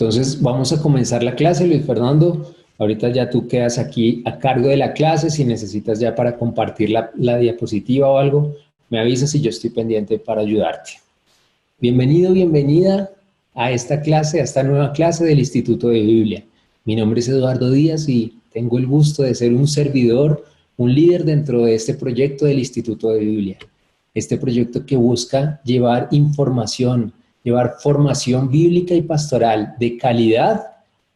Entonces vamos a comenzar la clase, Luis Fernando. Ahorita ya tú quedas aquí a cargo de la clase. Si necesitas ya para compartir la diapositiva o algo, me avisas y yo estoy pendiente para ayudarte. Bienvenido, bienvenida a esta clase, a esta nueva clase del Instituto de Biblia. Mi nombre es Eduardo Díaz y tengo el gusto de ser un servidor, un líder dentro de este proyecto del Instituto de Biblia. Este proyecto que busca llevar información, llevar formación bíblica y pastoral de calidad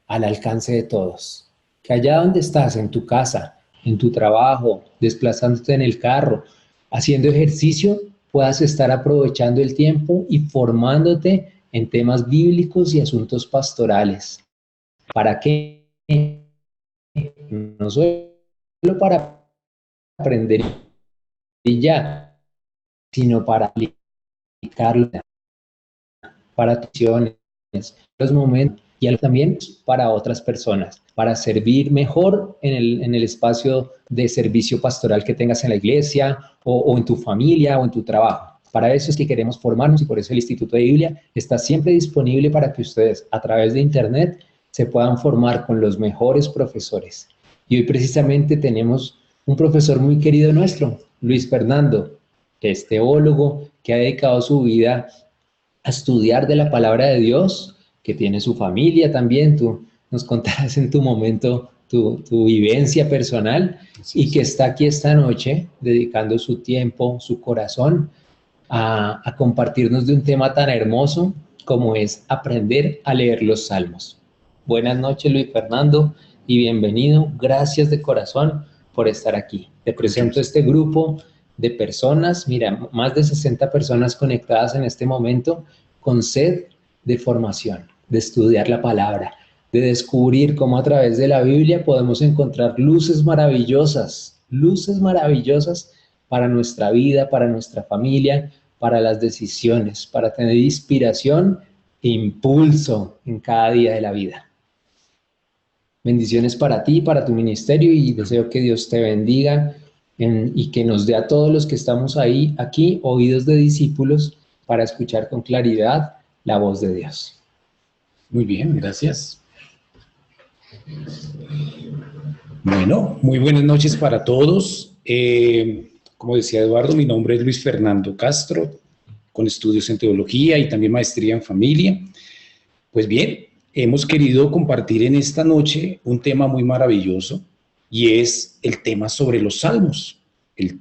al alcance de todos. Que allá donde estás, en tu casa, en tu trabajo, desplazándote en el carro, haciendo ejercicio, puedas estar aprovechando el tiempo y formándote en temas bíblicos y asuntos pastorales. ¿Para qué? No solo para aprender y ya, sino para aplicarlo para acciones, los momentos y también para otras personas, para servir mejor en el espacio de servicio pastoral que tengas en la iglesia o en tu familia o en tu trabajo. Para eso es que queremos formarnos y por eso el Instituto de Biblia está siempre disponible para que ustedes a través de internet se puedan formar con los mejores profesores. Y hoy precisamente tenemos un profesor muy querido nuestro, Luis Fernando, que es teólogo, que ha dedicado su vida a estudiar de la palabra de Dios, que tiene su familia también. Tú nos contarás en tu momento tu vivencia personal y que está aquí esta noche dedicando su tiempo, su corazón a compartirnos de un tema tan hermoso como es aprender a leer los salmos. Buenas noches, Luis Fernando, y bienvenido. Gracias de corazón por estar aquí. Te presento este grupo de personas, mira, más de 60 personas conectadas en este momento con sed de formación, de estudiar la palabra, de descubrir cómo a través de la Biblia podemos encontrar luces maravillosas para nuestra vida, para nuestra familia, para las decisiones, para tener inspiración e impulso en cada día de la vida. Bendiciones para ti, para tu ministerio, y deseo que Dios te bendiga y que nos dé a todos los que estamos aquí oídos de discípulos para escuchar con claridad la voz de Dios. Muy bien, gracias. Bueno, muy buenas noches para todos. Como decía Eduardo, mi nombre es Luis Fernando Castro, con estudios en teología y también maestría en familia. Pues bien, hemos querido compartir en esta noche un tema muy maravilloso y es el tema sobre los salmos, Pues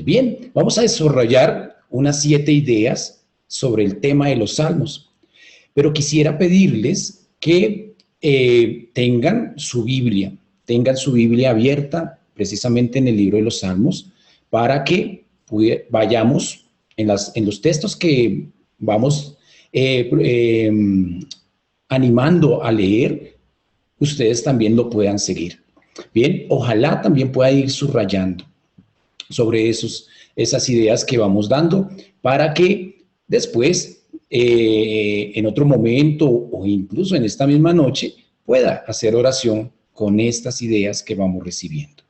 bien, vamos a desarrollar unas 7 ideas sobre el tema de los salmos, pero quisiera pedirles que tengan su Biblia abierta precisamente en el libro de los salmos para que vayamos en los textos que vamos animando a leer, ustedes también lo puedan seguir. Bien, ojalá también pueda ir subrayando sobre esas ideas que vamos dando para que después, en otro momento o incluso en esta misma noche, pueda hacer oración con estas ideas que vamos recibiendo.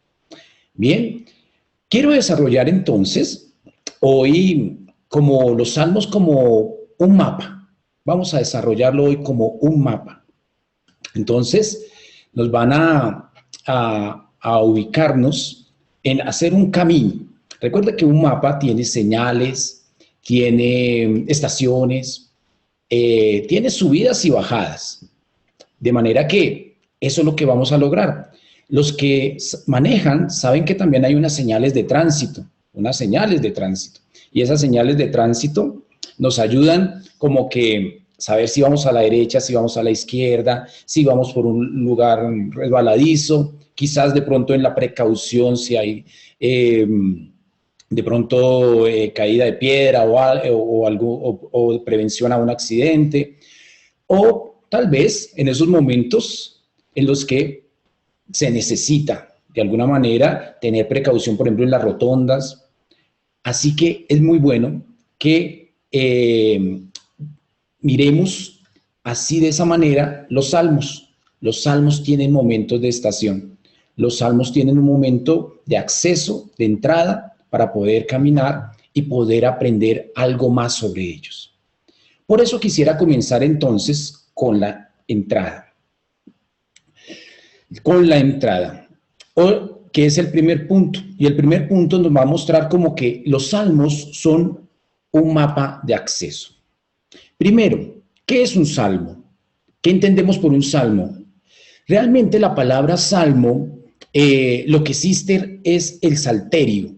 Bien, quiero desarrollar entonces hoy como los salmos como un mapa. Vamos a desarrollarlo hoy como un mapa. Entonces, nos van a ubicarnos en hacer un camino. Recuerda que un mapa tiene señales, tiene estaciones, tiene subidas y bajadas. De manera que eso es lo que vamos a lograr. Los que manejan saben que también hay unas señales de tránsito, Y esas señales de tránsito nos ayudan como que saber si vamos a la derecha, si vamos a la izquierda, si vamos por un lugar resbaladizo, quizás de pronto en la precaución si hay de pronto caída de piedra o prevención a un accidente, o tal vez en esos momentos en los que se necesita de alguna manera tener precaución, por ejemplo en las rotondas. Así que es muy bueno que miremos así de esa manera los salmos. Los salmos tienen momentos de estación. Los salmos tienen un momento de acceso, de entrada, para poder caminar y poder aprender algo más sobre ellos. Por eso quisiera comenzar entonces con la entrada. Que es el primer punto. Y el primer punto nos va a mostrar como que los salmos son un mapa de acceso. Primero, ¿qué es un salmo? ¿Qué entendemos por un salmo? Realmente la palabra salmo, lo que existe es el salterio.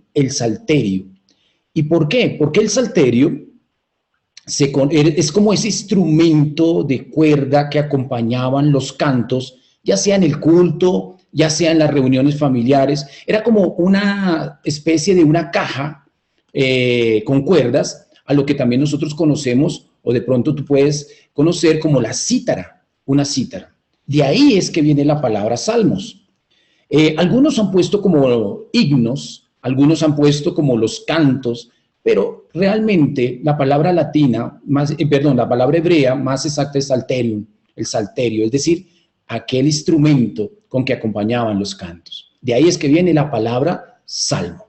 ¿Y por qué? Porque el salterio es como ese instrumento de cuerda que acompañaban los cantos, ya sea en el culto, ya sea en las reuniones familiares. Era como una especie de una caja con cuerdas, a lo que también nosotros conocemos, o de pronto tú puedes conocer como la cítara, una cítara. De ahí es que viene la palabra salmos. Algunos han puesto como himnos, algunos han puesto como los cantos, pero realmente la palabra la palabra hebrea más exacta es salterium, el salterio, es decir, aquel instrumento con que acompañaban los cantos. De ahí es que viene la palabra salmo.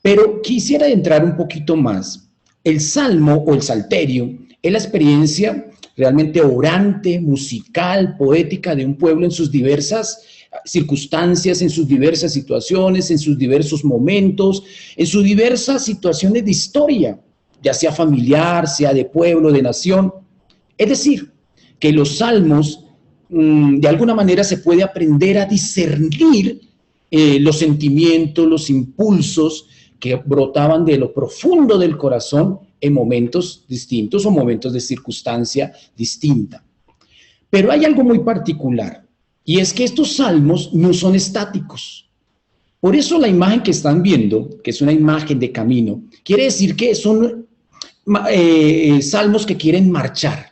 Pero quisiera entrar un poquito más. El salmo o el salterio es la experiencia realmente orante, musical, poética de un pueblo en sus diversas circunstancias, en sus diversas situaciones, en sus diversos momentos, en sus diversas situaciones de historia, ya sea familiar, sea de pueblo, de nación. Es decir, que los salmos, de alguna manera se puede aprender a discernir los sentimientos, los impulsos que brotaban de lo profundo del corazón en momentos distintos o momentos de circunstancia distinta. Pero hay algo muy particular, y es que estos salmos no son estáticos. Por eso la imagen que están viendo, que es una imagen de camino, quiere decir que son salmos que quieren marchar,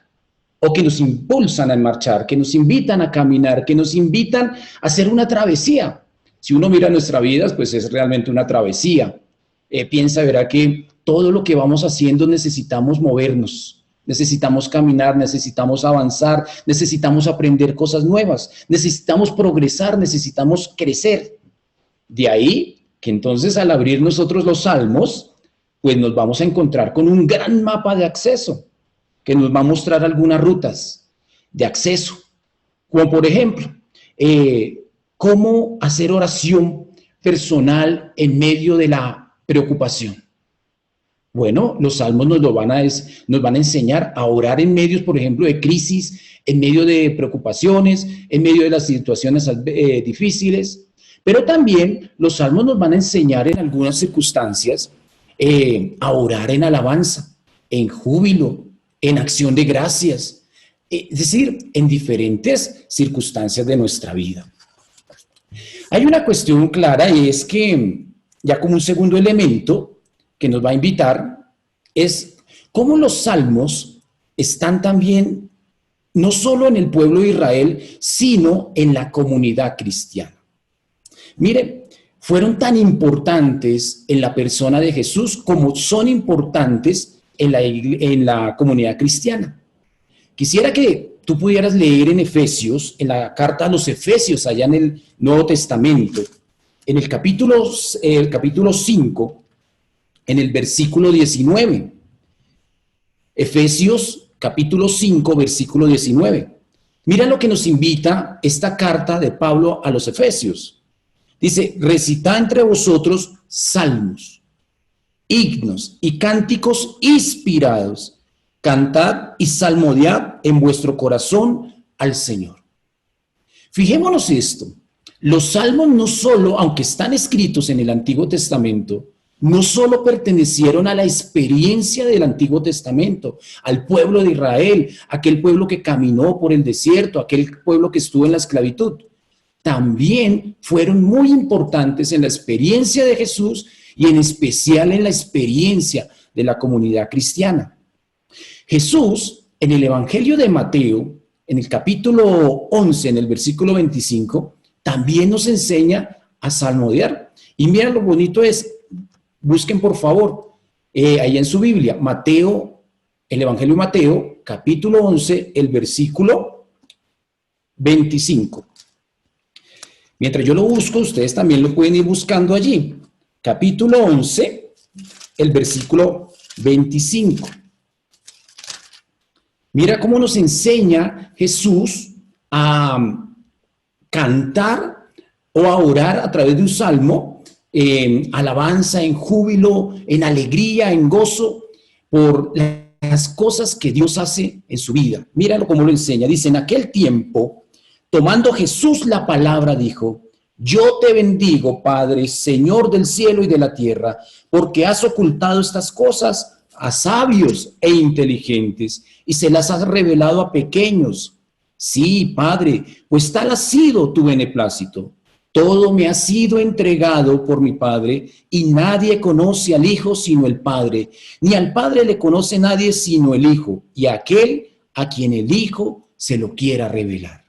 o que nos impulsan a marchar, que nos invitan a caminar, que nos invitan a hacer una travesía. Si uno mira nuestra vida, pues es realmente una travesía. Verá que todo lo que vamos haciendo necesitamos movernos, necesitamos caminar, necesitamos avanzar, necesitamos aprender cosas nuevas, necesitamos progresar, necesitamos crecer. De ahí que entonces al abrir nosotros los salmos, pues nos vamos a encontrar con un gran mapa de acceso que nos va a mostrar algunas rutas de acceso, como por ejemplo, cómo hacer oración personal en medio de la preocupación. Bueno, los salmos nos van a enseñar a orar en medios, por ejemplo, de crisis, en medio de preocupaciones, en medio de las situaciones difíciles, pero también los salmos nos van a enseñar en algunas circunstancias a orar en alabanza, en júbilo, en acción de gracias, es decir, en diferentes circunstancias de nuestra vida. Hay una cuestión clara y es que, ya como un segundo elemento que nos va a invitar, es cómo los salmos están también, no solo en el pueblo de Israel, sino en la comunidad cristiana. Mire, fueron tan importantes en la persona de Jesús como son importantes en la comunidad cristiana. Quisiera que tú pudieras leer en Efesios, en la carta a los Efesios, allá en el Nuevo Testamento, en el capítulo 5, en el versículo 19. Efesios capítulo 5, versículo 19. Mira lo que nos invita esta carta de Pablo a los Efesios. Dice, recitad entre vosotros salmos, himnos y cánticos inspirados. Cantad y salmodiad en vuestro corazón al Señor. Fijémonos esto. Los salmos no solo, aunque están escritos en el Antiguo Testamento, no solo pertenecieron a la experiencia del Antiguo Testamento, al pueblo de Israel, aquel pueblo que caminó por el desierto, aquel pueblo que estuvo en la esclavitud. También fueron muy importantes en la experiencia de Jesús y en especial en la experiencia de la comunidad cristiana. Jesús, en el Evangelio de Mateo, en el capítulo 11, en el versículo 25, también nos enseña a salmodiar. Y mira lo bonito es, busquen por favor, ahí en su Biblia, Mateo, el Evangelio de Mateo, capítulo 11, el versículo 25. Mientras yo lo busco, ustedes también lo pueden ir buscando allí. Capítulo 11, el versículo 25. Mira cómo nos enseña Jesús a cantar o a orar a través de un salmo, en alabanza, en júbilo, en alegría, en gozo, por las cosas que Dios hace en su vida. Míralo cómo lo enseña. Dice, en aquel tiempo, tomando Jesús la palabra, dijo, yo te bendigo, Padre, Señor del cielo y de la tierra, porque has ocultado estas cosas a sabios e inteligentes y se las has revelado a pequeños. Sí, Padre, pues tal ha sido tu beneplácito. Todo me ha sido entregado por mi Padre y nadie conoce al Hijo sino el Padre, ni al Padre le conoce nadie sino el Hijo y aquel a quien el Hijo se lo quiera revelar.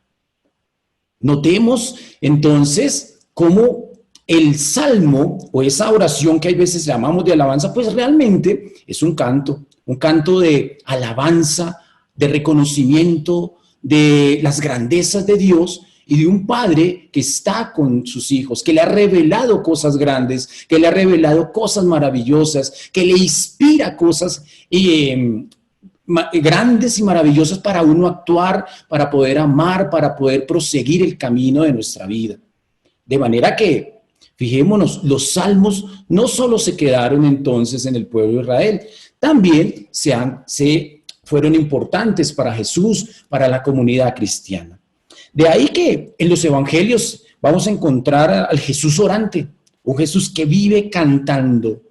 Notemos entonces cómo el salmo o esa oración que hay veces llamamos de alabanza, pues realmente es un canto de alabanza, de reconocimiento de las grandezas de Dios y de un padre que está con sus hijos, que le ha revelado cosas grandes, que le ha revelado cosas maravillosas, que le inspira cosas grandes y maravillosas para uno actuar, para poder amar, para poder proseguir el camino de nuestra vida. De manera que, fijémonos, los salmos no solo se quedaron entonces en el pueblo de Israel, también fueron importantes para Jesús, para la comunidad cristiana. De ahí que en los evangelios vamos a encontrar al Jesús orante, un Jesús que vive cantando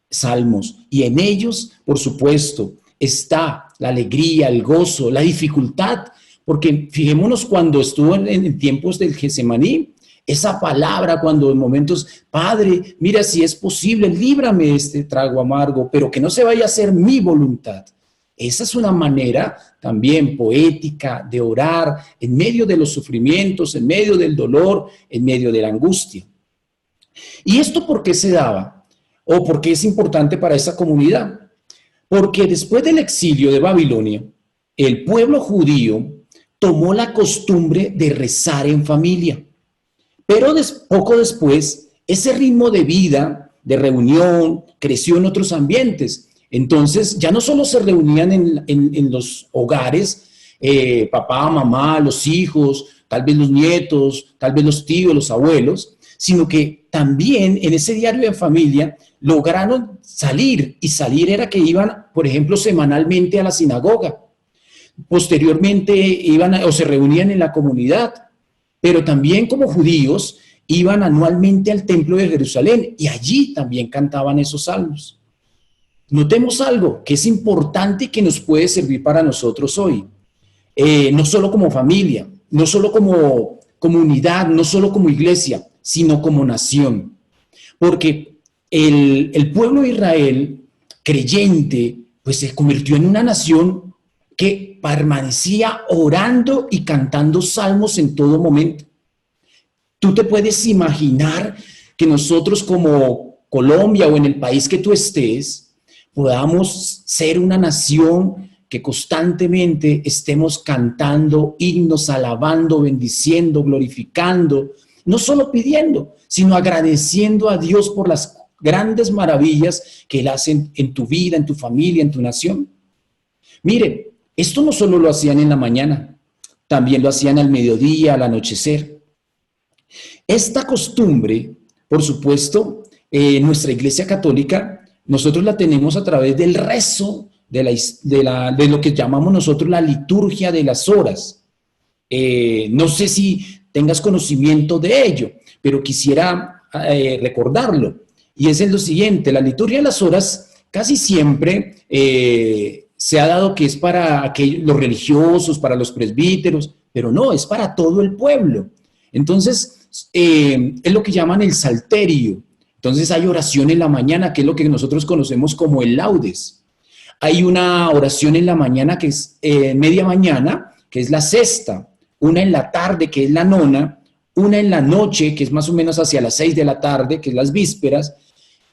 salmos, y en ellos, por supuesto, está la alegría, el gozo, la dificultad, porque fijémonos cuando estuvo en tiempos del Getsemaní, esa palabra cuando en momentos, Padre, mira si es posible, líbrame de este trago amargo, pero que no se vaya a hacer mi voluntad. Esa es una manera también poética de orar en medio de los sufrimientos, en medio del dolor, en medio de la angustia. ¿Y esto por qué se daba? ¿O por qué es importante para esa comunidad? Porque después del exilio de Babilonia, el pueblo judío tomó la costumbre de rezar en familia. Pero poco después, ese ritmo de vida, de reunión, creció en otros ambientes. Entonces, ya no solo se reunían en los hogares, papá, mamá, los hijos, tal vez los nietos, tal vez los tíos, los abuelos, sino que también en ese diario de familia lograron salir, y salir era que iban, por ejemplo, semanalmente a la sinagoga. Posteriormente iban o se reunían en la comunidad, pero también como judíos iban anualmente al templo de Jerusalén y allí también cantaban esos salmos. Notemos algo que es importante y que nos puede servir para nosotros hoy, no solo como familia, no solo como comunidad, no solo como iglesia, sino como nación. Porque el pueblo de Israel, creyente, pues se convirtió en una nación que permanecía orando y cantando salmos en todo momento. Tú te puedes imaginar que nosotros como Colombia o en el país que tú estés, podamos ser una nación que constantemente estemos cantando himnos, alabando, bendiciendo, glorificando, no solo pidiendo, sino agradeciendo a Dios por las grandes maravillas que Él hace en tu vida, en tu familia, en tu nación. Miren, esto no solo lo hacían en la mañana, también lo hacían al mediodía, al anochecer. Esta costumbre, por supuesto, en nuestra Iglesia Católica, nosotros la tenemos a través del rezo de lo que llamamos nosotros la liturgia de las horas. No sé si tengas conocimiento de ello, pero quisiera recordarlo. Y es en lo siguiente: la liturgia de las horas casi siempre se ha dado que es para los religiosos, para los presbíteros, pero no, es para todo el pueblo. Entonces, es lo que llaman el salterio. Entonces hay oración en la mañana, que es lo que nosotros conocemos como el laudes. Hay una oración en la mañana que es media mañana, que es la sexta, una en la tarde, que es la nona, una en la noche, que es más o menos hacia las 6 de la tarde, que es las vísperas,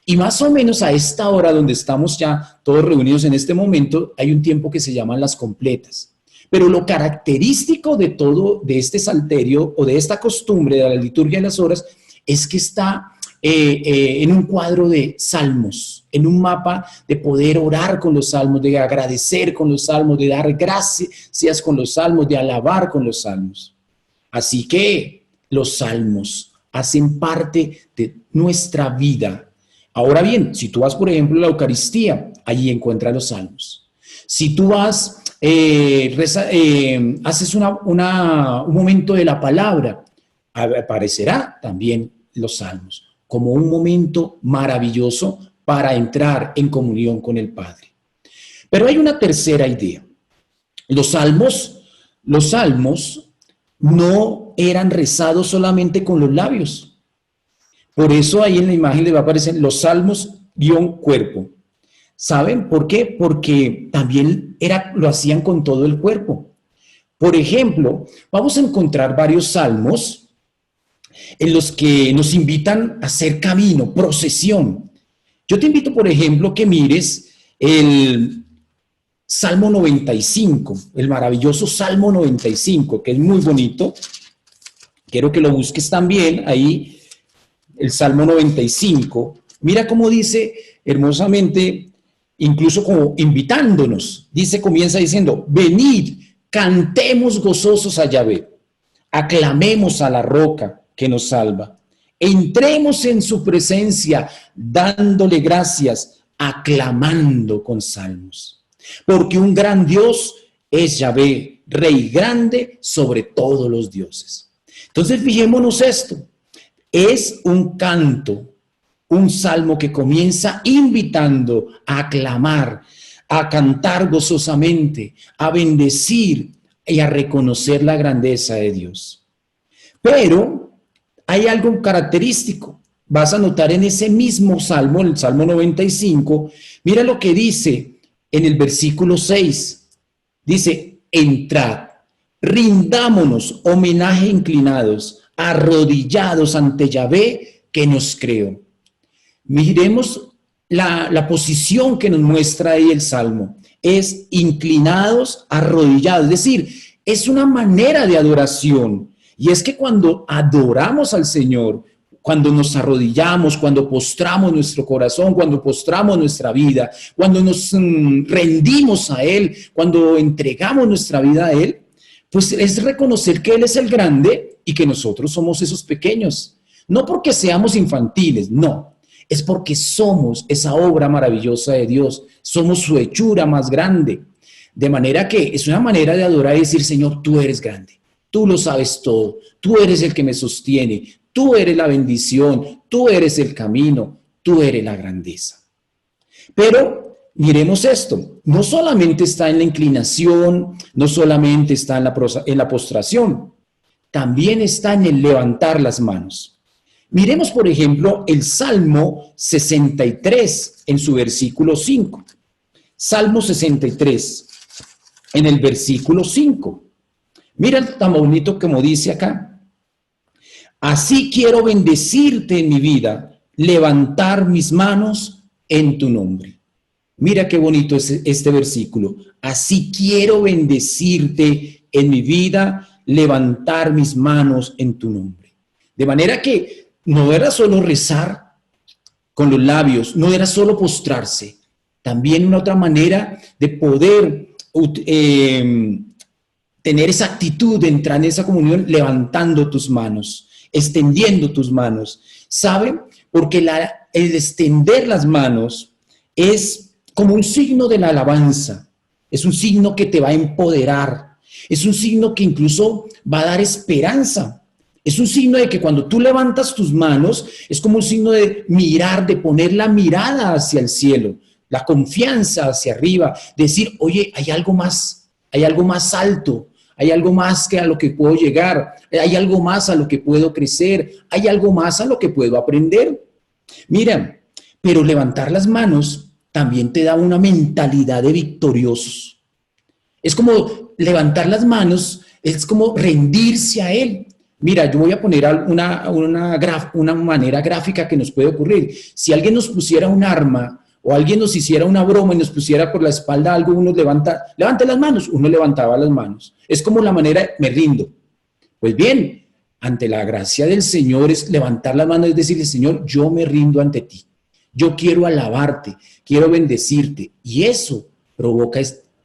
y más o menos a esta hora donde estamos ya todos reunidos en este momento, hay un tiempo que se llaman las completas. Pero lo característico de todo, de este salterio o de esta costumbre de la liturgia de las horas, es que está en un cuadro de salmos, en un mapa de poder orar con los salmos, de agradecer con los salmos, de dar gracias con los salmos, de alabar con los salmos. Así que los salmos hacen parte de nuestra vida. Ahora bien, si tú vas, por ejemplo, a la Eucaristía, allí encuentras los salmos. Si tú vas, haces un momento de la palabra, aparecerá también los salmos como un momento maravilloso para entrar en comunión con el Padre. Pero hay una tercera idea. Los salmos no eran rezados solamente con los labios. Por eso ahí en la imagen les va a aparecer los salmos-cuerpo. ¿Saben por qué? Porque también lo hacían con todo el cuerpo. Por ejemplo, vamos a encontrar varios salmos en los que nos invitan a hacer camino, procesión. Yo te invito, por ejemplo, que mires el Salmo 95, el maravilloso Salmo 95, que es muy bonito. Quiero que lo busques también ahí, el Salmo 95. Mira cómo dice hermosamente, incluso como invitándonos. Comienza diciendo, venid, cantemos gozosos a Yahvé, aclamemos a la roca que nos salva. Entremos en su presencia dándole gracias, aclamando con salmos. Porque un gran Dios es Yahvé, Rey grande sobre todos los dioses. Entonces fijémonos esto. Es un canto, un salmo que comienza invitando a aclamar, a cantar gozosamente, a bendecir y a reconocer la grandeza de Dios. Pero hay algo característico. Vas a notar en ese mismo salmo, el Salmo 95, mira lo que dice en el versículo 6. Dice, entrad, rindámonos homenaje inclinados, arrodillados ante Yahvé que nos creó. Miremos la posición que nos muestra ahí el salmo. Es inclinados, arrodillados, es decir, es una manera de adoración. Y es que cuando adoramos al Señor, cuando nos arrodillamos, cuando postramos nuestro corazón, cuando postramos nuestra vida, cuando nos rendimos a Él, cuando entregamos nuestra vida a Él, pues es reconocer que Él es el grande y que nosotros somos esos pequeños. No porque seamos infantiles, no. Es porque somos esa obra maravillosa de Dios. Somos su hechura más grande. De manera que es una manera de adorar y decir, Señor, tú eres grande. Tú lo sabes todo, tú eres el que me sostiene, tú eres la bendición, tú eres el camino, tú eres la grandeza. Pero miremos esto, no solamente está en la inclinación, no solamente está en la postración, también está en el levantar las manos. Miremos, por ejemplo, el Salmo 63 en su versículo 5. Salmo 63 en el versículo 5. Mira tan bonito como dice acá. Así quiero bendecirte en mi vida, levantar mis manos en tu nombre. Mira qué bonito es este versículo. Así quiero bendecirte en mi vida, levantar mis manos en tu nombre. De manera que no era solo rezar con los labios, no era solo postrarse. También una otra manera de poder tener esa actitud de entrar en esa comunión levantando tus manos, extendiendo tus manos. ¿Saben? Porque el extender las manos es como un signo de la alabanza. Es un signo que te va a empoderar. Es un signo que incluso va a dar esperanza. Es un signo de que cuando tú levantas tus manos, es como un signo de mirar, de poner la mirada hacia el cielo, la confianza hacia arriba, decir, oye, hay algo más alto. Hay algo más que a lo que puedo llegar, hay algo más a lo que puedo crecer, hay algo más a lo que puedo aprender. Mira, pero levantar las manos también te da una mentalidad de victoriosos. Es como levantar las manos, es como rendirse a Él. Mira, yo voy a poner una manera gráfica que nos puede ocurrir. Si alguien nos pusiera un arma o alguien nos hiciera una broma y nos pusiera por la espalda algo, uno levanta las manos, uno levantaba las manos. Es como la manera, me rindo. Pues bien, ante la gracia del Señor es levantar las manos y decirle, Señor, yo me rindo ante ti. Yo quiero alabarte, quiero bendecirte. Y eso provoca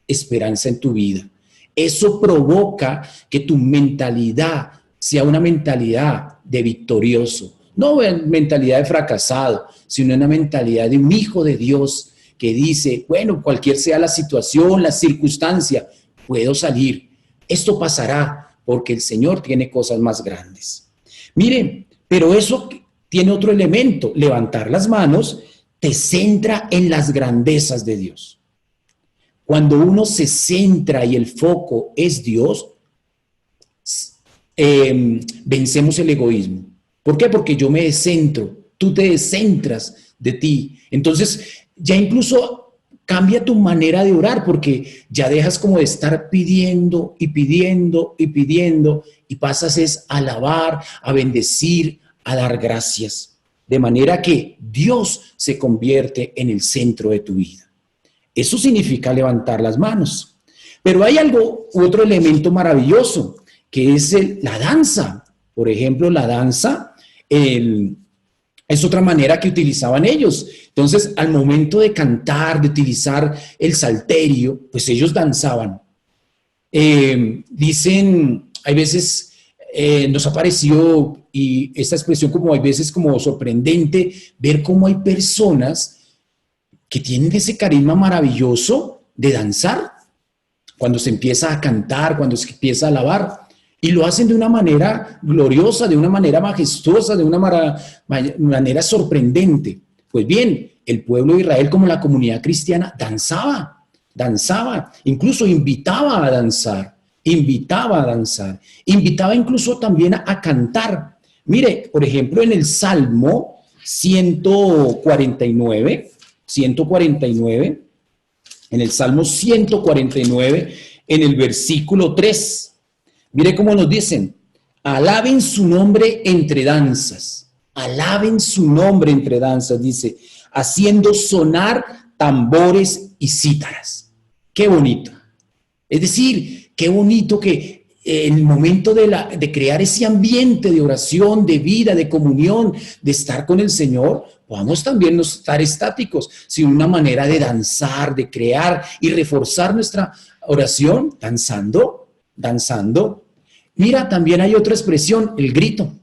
esperanza en tu vida. Eso provoca que tu mentalidad sea una mentalidad de victorioso. No una mentalidad de fracasado, sino una mentalidad de un hijo de Dios que dice, bueno, cualquier sea la situación, la circunstancia, puedo salir. Esto pasará porque el Señor tiene cosas más grandes. Miren, pero eso tiene otro elemento. Levantar las manos te centra en las grandezas de Dios. Cuando uno se centra y el foco es Dios, vencemos el egoísmo. ¿Por qué? Porque yo me descentro, tú te descentras de ti. Entonces, ya incluso cambia tu manera de orar porque ya dejas como de estar pidiendo y pidiendo y pidiendo y pasas es a alabar, a bendecir, a dar gracias. De manera que Dios se convierte en el centro de tu vida. Eso significa levantar las manos. Pero hay otro elemento maravilloso, que es la danza. Por ejemplo, la danza es otra manera que utilizaban ellos. Entonces, al momento de cantar, de utilizar el salterio, pues ellos danzaban. Dicen, hay veces nos ha parecido, y esta expresión como hay veces como sorprendente, ver cómo hay personas que tienen ese carisma maravilloso de danzar, cuando se empieza a cantar, cuando se empieza a alabar, y lo hacen de una manera gloriosa, de una manera majestuosa, de una manera sorprendente. Pues bien, el pueblo de Israel, como la comunidad cristiana, danzaba, incluso invitaba a danzar, invitaba incluso también a cantar. Mire, por ejemplo, en el Salmo 149, en el Salmo 149, en el versículo 3, mire cómo nos dicen, alaben su nombre entre danzas, dice, haciendo sonar tambores y cítaras. Qué bonito. Es decir, qué bonito que en el momento de crear ese ambiente de oración, de vida, de comunión, de estar con el Señor, podamos también no estar estáticos, sino una manera de danzar, de crear y reforzar nuestra oración, danzando. Mira, también hay otra expresión, el grito.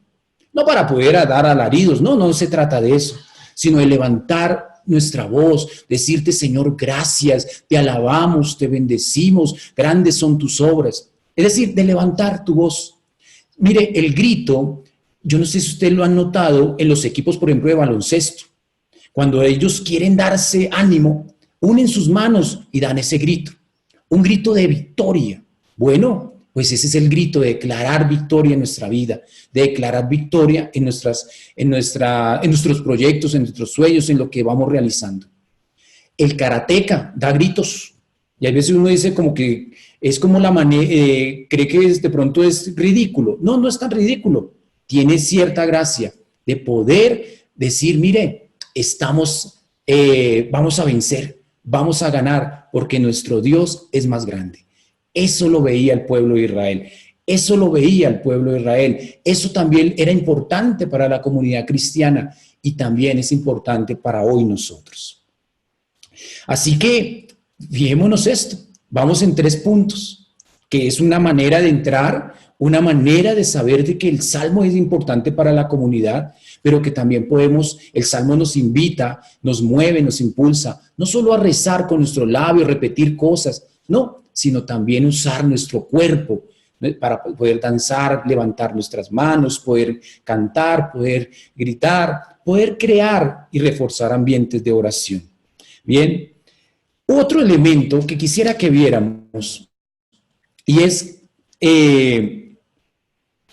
No para poder dar alaridos, no se trata de eso, sino de levantar nuestra voz, decirte, Señor, gracias, te alabamos, te bendecimos, grandes son tus obras. Es decir, de levantar tu voz. Mire, el grito, yo no sé si ustedes lo han notado en los equipos, por ejemplo, de baloncesto. Cuando ellos quieren darse ánimo, unen sus manos y dan ese grito. Un grito de victoria. Bueno, pues ese es el grito de declarar victoria en nuestra vida, de declarar victoria en nuestros proyectos, en nuestros sueños, en lo que vamos realizando. El karateca da gritos. Y a veces uno dice como que es como la manera, cree que de pronto es ridículo. No es tan ridículo. Tiene cierta gracia de poder decir, mire, vamos a vencer, vamos a ganar, porque nuestro Dios es más grande. Eso lo veía el pueblo de Israel. Eso también era importante para la comunidad cristiana y también es importante para hoy nosotros. Así que, fijémonos esto. Vamos en 3 puntos, que es una manera de entrar, una manera de saber de que el Salmo es importante para la comunidad, pero que también el Salmo nos invita, nos mueve, nos impulsa, no solo a rezar con nuestros labios, repetir cosas, no, sino también usar nuestro cuerpo para poder danzar, levantar nuestras manos, poder cantar, poder gritar, poder crear y reforzar ambientes de oración. Bien, otro elemento que quisiera que viéramos y es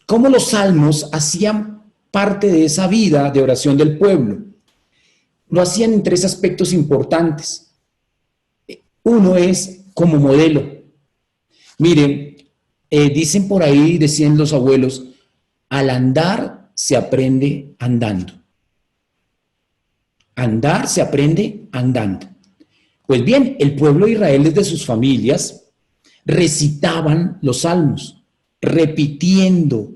cómo los salmos hacían parte de esa vida de oración del pueblo. Lo hacían en 3 aspectos importantes. Uno es como modelo. Miren, dicen por ahí, decían los abuelos, al andar se aprende andando. Andar se aprende andando. Pues bien, el pueblo de Israel desde sus familias recitaban los salmos, repitiendo,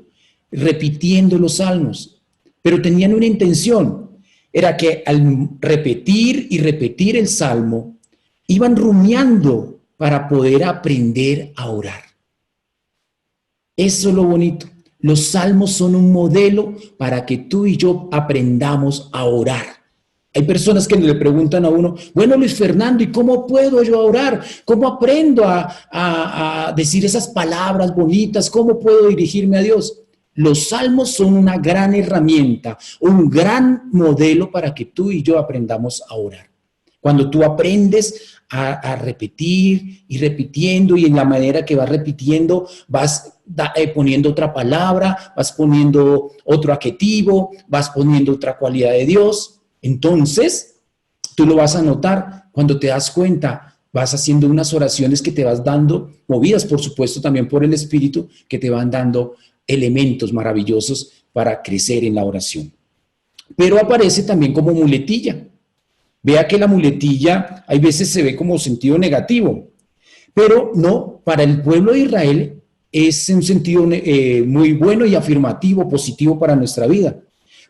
repitiendo los salmos, pero tenían una intención, era que al repetir y repetir el salmo, iban rumiando para poder aprender a orar. Eso es lo bonito. Los salmos son un modelo para que tú y yo aprendamos a orar. Hay personas que le preguntan a uno, bueno, Luis Fernando, ¿y cómo puedo yo orar? ¿Cómo aprendo a decir esas palabras bonitas? ¿Cómo puedo dirigirme a Dios? Los salmos son una gran herramienta, un gran modelo para que tú y yo aprendamos a orar. Cuando tú aprendes a repetir y repitiendo, y en la manera que vas repitiendo vas poniendo otra palabra, vas poniendo otro adjetivo, vas poniendo otra cualidad de Dios, entonces tú lo vas a notar. Cuando te das cuenta, vas haciendo unas oraciones que te vas dando, movidas por supuesto también por el Espíritu, que te van dando elementos maravillosos para crecer en la oración. Pero aparece también como muletilla. Vea que la muletilla hay veces se ve como sentido negativo, pero no, para el pueblo de Israel es un sentido muy bueno y afirmativo, positivo para nuestra vida.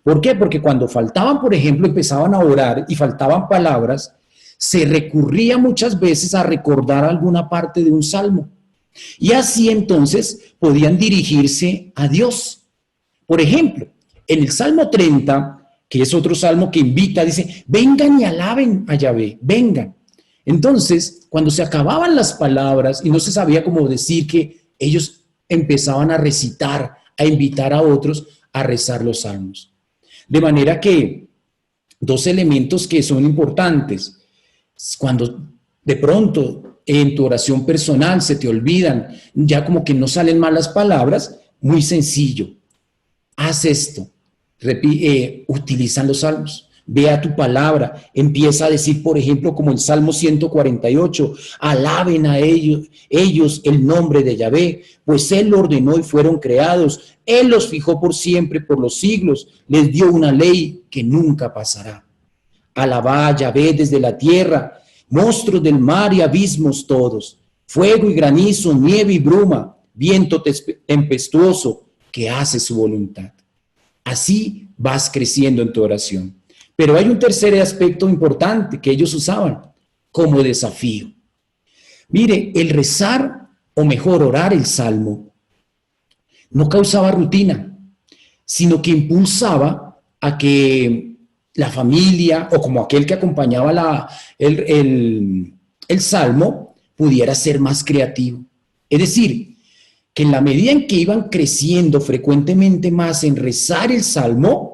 ¿Por qué? Porque cuando faltaban, por ejemplo, empezaban a orar y faltaban palabras, se recurría muchas veces a recordar alguna parte de un salmo. Y así entonces podían dirigirse a Dios. Por ejemplo, en el Salmo 30, que es otro salmo que invita, dice, vengan y alaben a Yahvé, vengan. Entonces, cuando se acababan las palabras y no se sabía cómo decir, que ellos empezaban a recitar, a invitar a otros a rezar los salmos. De manera que dos elementos que son importantes. Cuando de pronto en tu oración personal se te olvidan, ya como que no salen mal las palabras, muy sencillo. Haz esto. Utilizan los salmos. Ve a tu palabra, empieza a decir, por ejemplo, como el Salmo 148, alaben a ellos el nombre de Yahvé, pues Él lo ordenó y fueron creados, Él los fijó por siempre, por los siglos, les dio una ley que nunca pasará. Alabá a Yahvé desde la tierra, monstruos del mar y abismos todos, fuego y granizo, nieve y bruma, viento tempestuoso que hace su voluntad. Así vas creciendo en tu oración. Pero hay un tercer aspecto importante que ellos usaban como desafío. Mire, el rezar, o mejor, orar el salmo, no causaba rutina, sino que impulsaba a que la familia, o como aquel que acompañaba el salmo, pudiera ser más creativo. Es decir, que en la medida en que iban creciendo frecuentemente más en rezar el salmo,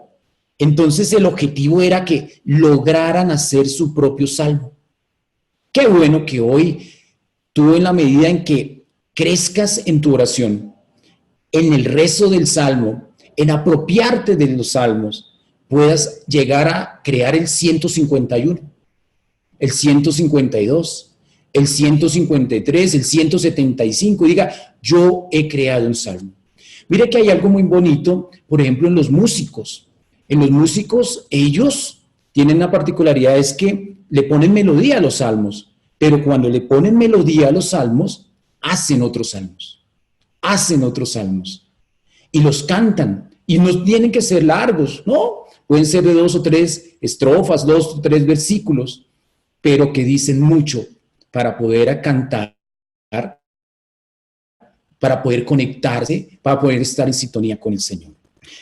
entonces el objetivo era que lograran hacer su propio salmo. Qué bueno que hoy tú, en la medida en que crezcas en tu oración, en el rezo del salmo, en apropiarte de los salmos, puedas llegar a crear el 151, el 152, el 153, el 175, y diga, yo he creado un salmo. Mire que hay algo muy bonito, por ejemplo, en los músicos. En los músicos, ellos tienen una particularidad, es que le ponen melodía a los salmos, pero cuando le ponen melodía a los salmos, hacen otros salmos, y los cantan, y no tienen que ser largos, ¿no? Pueden ser de 2 o 3 estrofas, 2 o 3 versículos, pero que dicen mucho para poder cantar, para poder conectarse, para poder estar en sintonía con el Señor.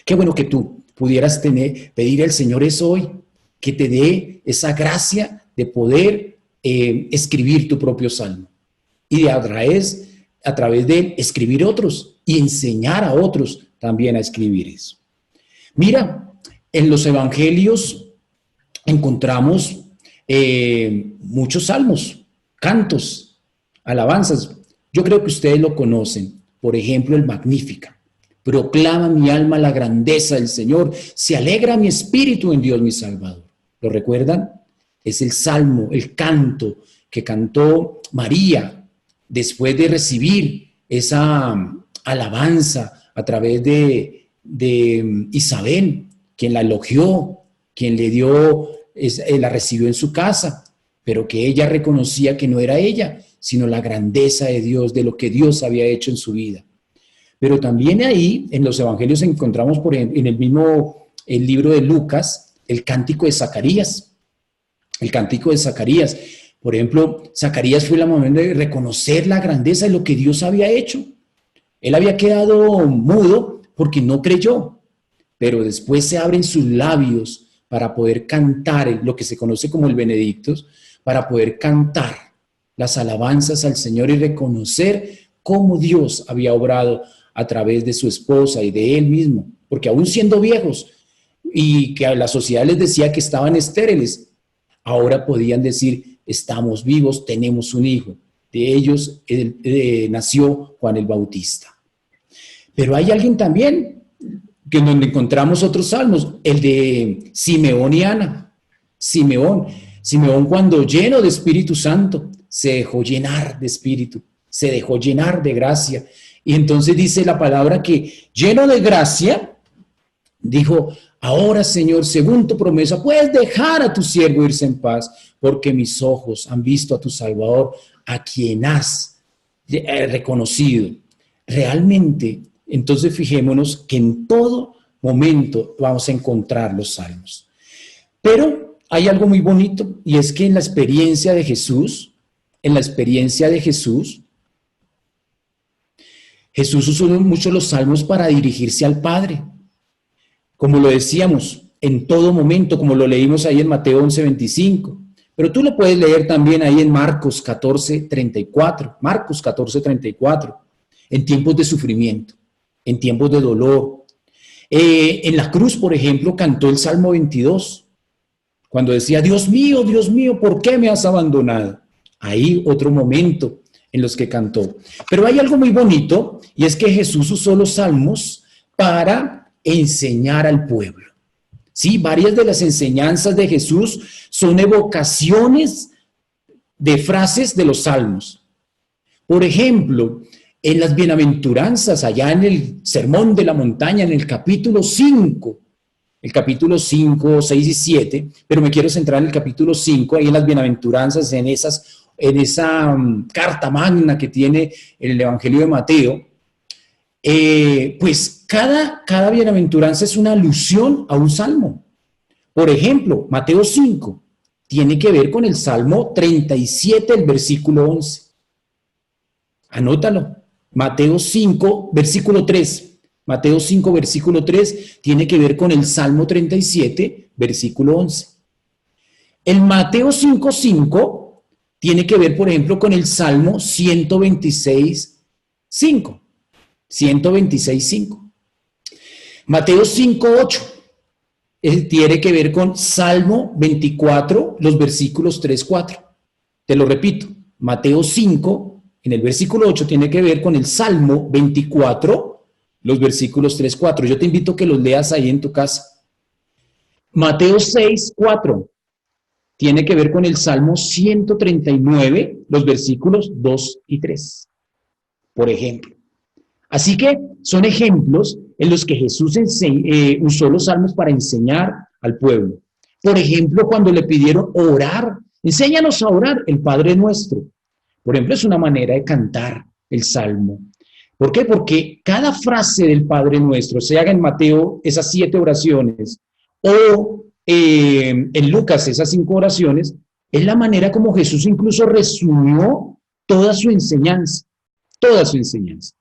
Qué bueno que tú pudieras pedir al Señor eso hoy, que te dé esa gracia de poder escribir tu propio salmo y de a través de él escribir otros y enseñar a otros también a escribir eso. Mira, en los evangelios encontramos muchos salmos, cantos, alabanzas. Yo creo que ustedes lo conocen. Por ejemplo, el Magnífica. Proclama mi alma la grandeza del Señor. Se alegra mi espíritu en Dios mi Salvador. ¿Lo recuerdan? Es el salmo, el canto que cantó María después de recibir esa alabanza a través de Isabel, quien la elogió, quien le dio, la recibió en su casa, pero que ella reconocía que no era ella, sino la grandeza de Dios, de lo que Dios había hecho en su vida. Pero también ahí, en los evangelios, encontramos, por ejemplo, en el libro de Lucas, el cántico de Zacarías. El cántico de Zacarías. Por ejemplo, Zacarías fue el momento de reconocer la grandeza de lo que Dios había hecho. Él había quedado mudo porque no creyó, pero después se abren sus labios para poder cantar lo que se conoce como el Benedictus, para poder cantar las alabanzas al Señor y reconocer cómo Dios había obrado a través de su esposa y de él mismo, porque aún siendo viejos y que a la sociedad les decía que estaban estériles, ahora podían decir, estamos vivos, tenemos un hijo. De ellos nació Juan el Bautista. Pero hay alguien también, que en donde encontramos otros salmos, el de Simeón y Ana. Simeón cuando lleno de Espíritu Santo, se dejó llenar de Espíritu, se dejó llenar de gracia. Y entonces dice la palabra que lleno de gracia, dijo, ahora Señor, según tu promesa, puedes dejar a tu siervo irse en paz, porque mis ojos han visto a tu Salvador, a quien has reconocido. Realmente, entonces fijémonos que en todo momento vamos a encontrar los salmos. Pero hay algo muy bonito, y es que en la experiencia de Jesús, Jesús usó mucho los salmos para dirigirse al Padre. Como lo decíamos, en todo momento, como lo leímos ahí en Mateo 11:25. Pero tú lo puedes leer también ahí en Marcos 14:34. Marcos 14:34. En tiempos de sufrimiento, en tiempos de dolor. En la cruz, por ejemplo, cantó el Salmo 22. Cuando decía, Dios mío, ¿por qué me has abandonado? Ahí otro momento en los que cantó. Pero hay algo muy bonito, y es que Jesús usó los salmos para enseñar al pueblo. Sí, varias de las enseñanzas de Jesús son evocaciones de frases de los salmos. Por ejemplo, en las bienaventuranzas, allá en el Sermón de la Montaña, en el capítulo 5, 6 y 7, pero me quiero centrar en el capítulo 5, ahí en las bienaventuranzas, en esa carta magna que tiene el Evangelio de Mateo. Pues cada bienaventuranza es una alusión a un salmo. Por ejemplo, Mateo 5 tiene que ver con el Salmo 37, el versículo 11. Anótalo. Mateo 5, versículo 3. Mateo 5, versículo 3 tiene que ver con el Salmo 37, versículo 11. El Mateo 5:5 tiene que ver, por ejemplo, con el Salmo 126:5. 126:5. Mateo 5:8 tiene que ver con Salmo 24, los versículos 3-4. Te lo repito, Mateo 5, en el versículo 8, tiene que ver con el Salmo 24, los versículos 3-4. Yo te invito a que los leas ahí en tu casa. Mateo 6:4 tiene que ver con el Salmo 139, los versículos 2 y 3, por ejemplo. Así que son ejemplos en los que Jesús usó los salmos para enseñar al pueblo. Por ejemplo, cuando le pidieron orar, enséñanos a orar el Padre Nuestro. Por ejemplo, es una manera de cantar el salmo. ¿Por qué? Porque cada frase del Padre Nuestro, sea en Mateo esas 7 oraciones o en Lucas esas 5 oraciones, es la manera como Jesús incluso resumió toda su enseñanza. Toda su enseñanza.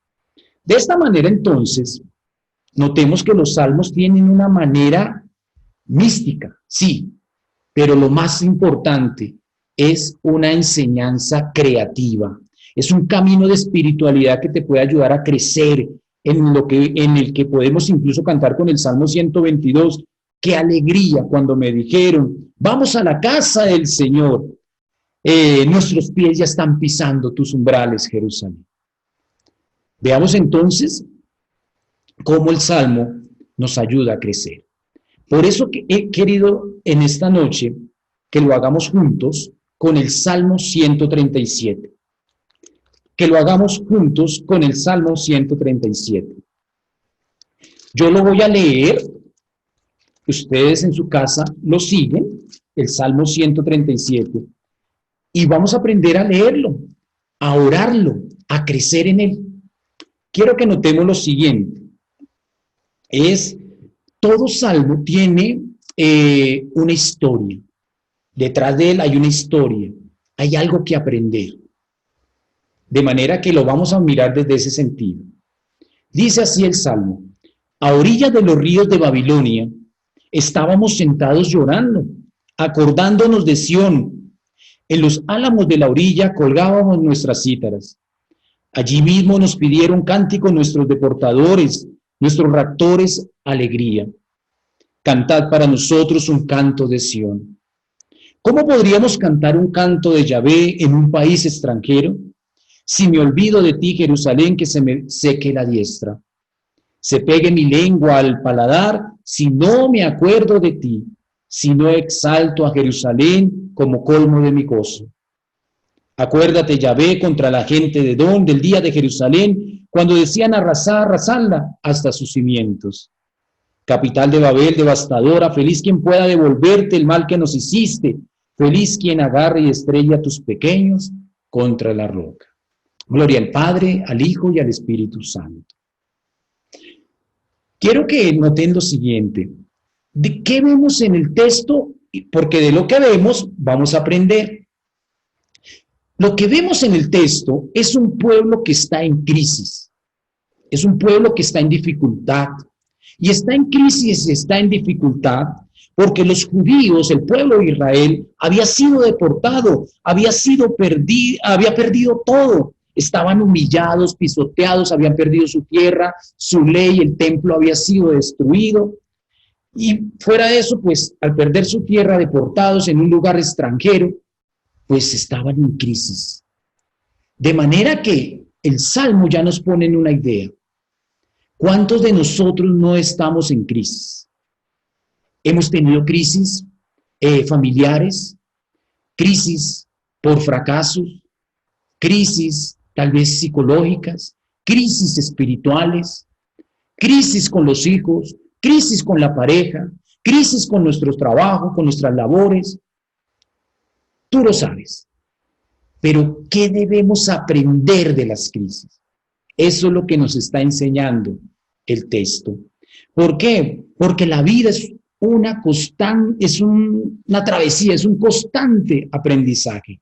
De esta manera, entonces, notemos que los salmos tienen una manera mística, sí, pero lo más importante es una enseñanza creativa. Es un camino de espiritualidad que te puede ayudar a crecer en el que podemos incluso cantar con el Salmo 122. ¡Qué alegría cuando me dijeron, vamos a la casa del Señor! Nuestros pies ya están pisando tus umbrales, Jerusalén. Veamos entonces cómo el Salmo nos ayuda a crecer. Por eso que he querido en esta noche que lo hagamos juntos con el Salmo 137. Que lo hagamos juntos con el Salmo 137. Yo lo voy a leer, ustedes en su casa lo siguen, el Salmo 137, y vamos a aprender a leerlo, a orarlo, a crecer en él. quiero que notemos lo siguiente. Todo salmo tiene una historia. Detrás de él hay una historia. Hay algo que aprender. De manera que lo vamos a mirar desde ese sentido. Dice así el salmo: a orillas de los ríos de Babilonia estábamos sentados llorando, acordándonos de Sión. En los álamos de la orilla colgábamos nuestras cítaras. Allí mismo nos pidieron cántico nuestros deportadores, nuestros raptores, alegría. Cantad para nosotros un canto de Sión. ¿Cómo podríamos cantar un canto de Yahvé en un país extranjero? Si me olvido de ti, Jerusalén, que se me seque la diestra. Se pegue mi lengua al paladar, si no me acuerdo de ti, si no exalto a Jerusalén como colmo de mi gozo. Acuérdate, Yahvé, contra la gente de Edom, del día de Jerusalén, cuando decían arrasadla hasta sus cimientos. Capital de Babel, devastadora, feliz quien pueda devolverte el mal que nos hiciste, feliz quien agarre y estrella a tus pequeños contra la roca. Gloria al Padre, al Hijo y al Espíritu Santo. Quiero que noten lo siguiente. ¿De qué vemos en el texto? Porque de lo que vemos vamos a aprender. Lo que vemos en el texto es un pueblo que está en crisis. Es un pueblo que está en dificultad. Y está en crisis, está en dificultad, porque los judíos, el pueblo de Israel, había sido deportado, había perdido todo. Estaban humillados, pisoteados, habían perdido su tierra, su ley, el templo había sido destruido. Y fuera de eso, pues, al perder su tierra, deportados en un lugar extranjero, pues estaban en crisis. De manera que el Salmo ya nos pone en una idea. ¿Cuántos de nosotros no estamos en crisis? Hemos tenido crisis familiares, crisis por fracasos, crisis tal vez psicológicas, crisis espirituales, crisis con los hijos, crisis con la pareja, crisis con nuestros trabajos, con nuestras labores. Tú lo sabes. Pero ¿qué debemos aprender de las crisis? Eso es lo que nos está enseñando el texto. ¿Por qué? Porque la vida es una travesía, es un constante aprendizaje.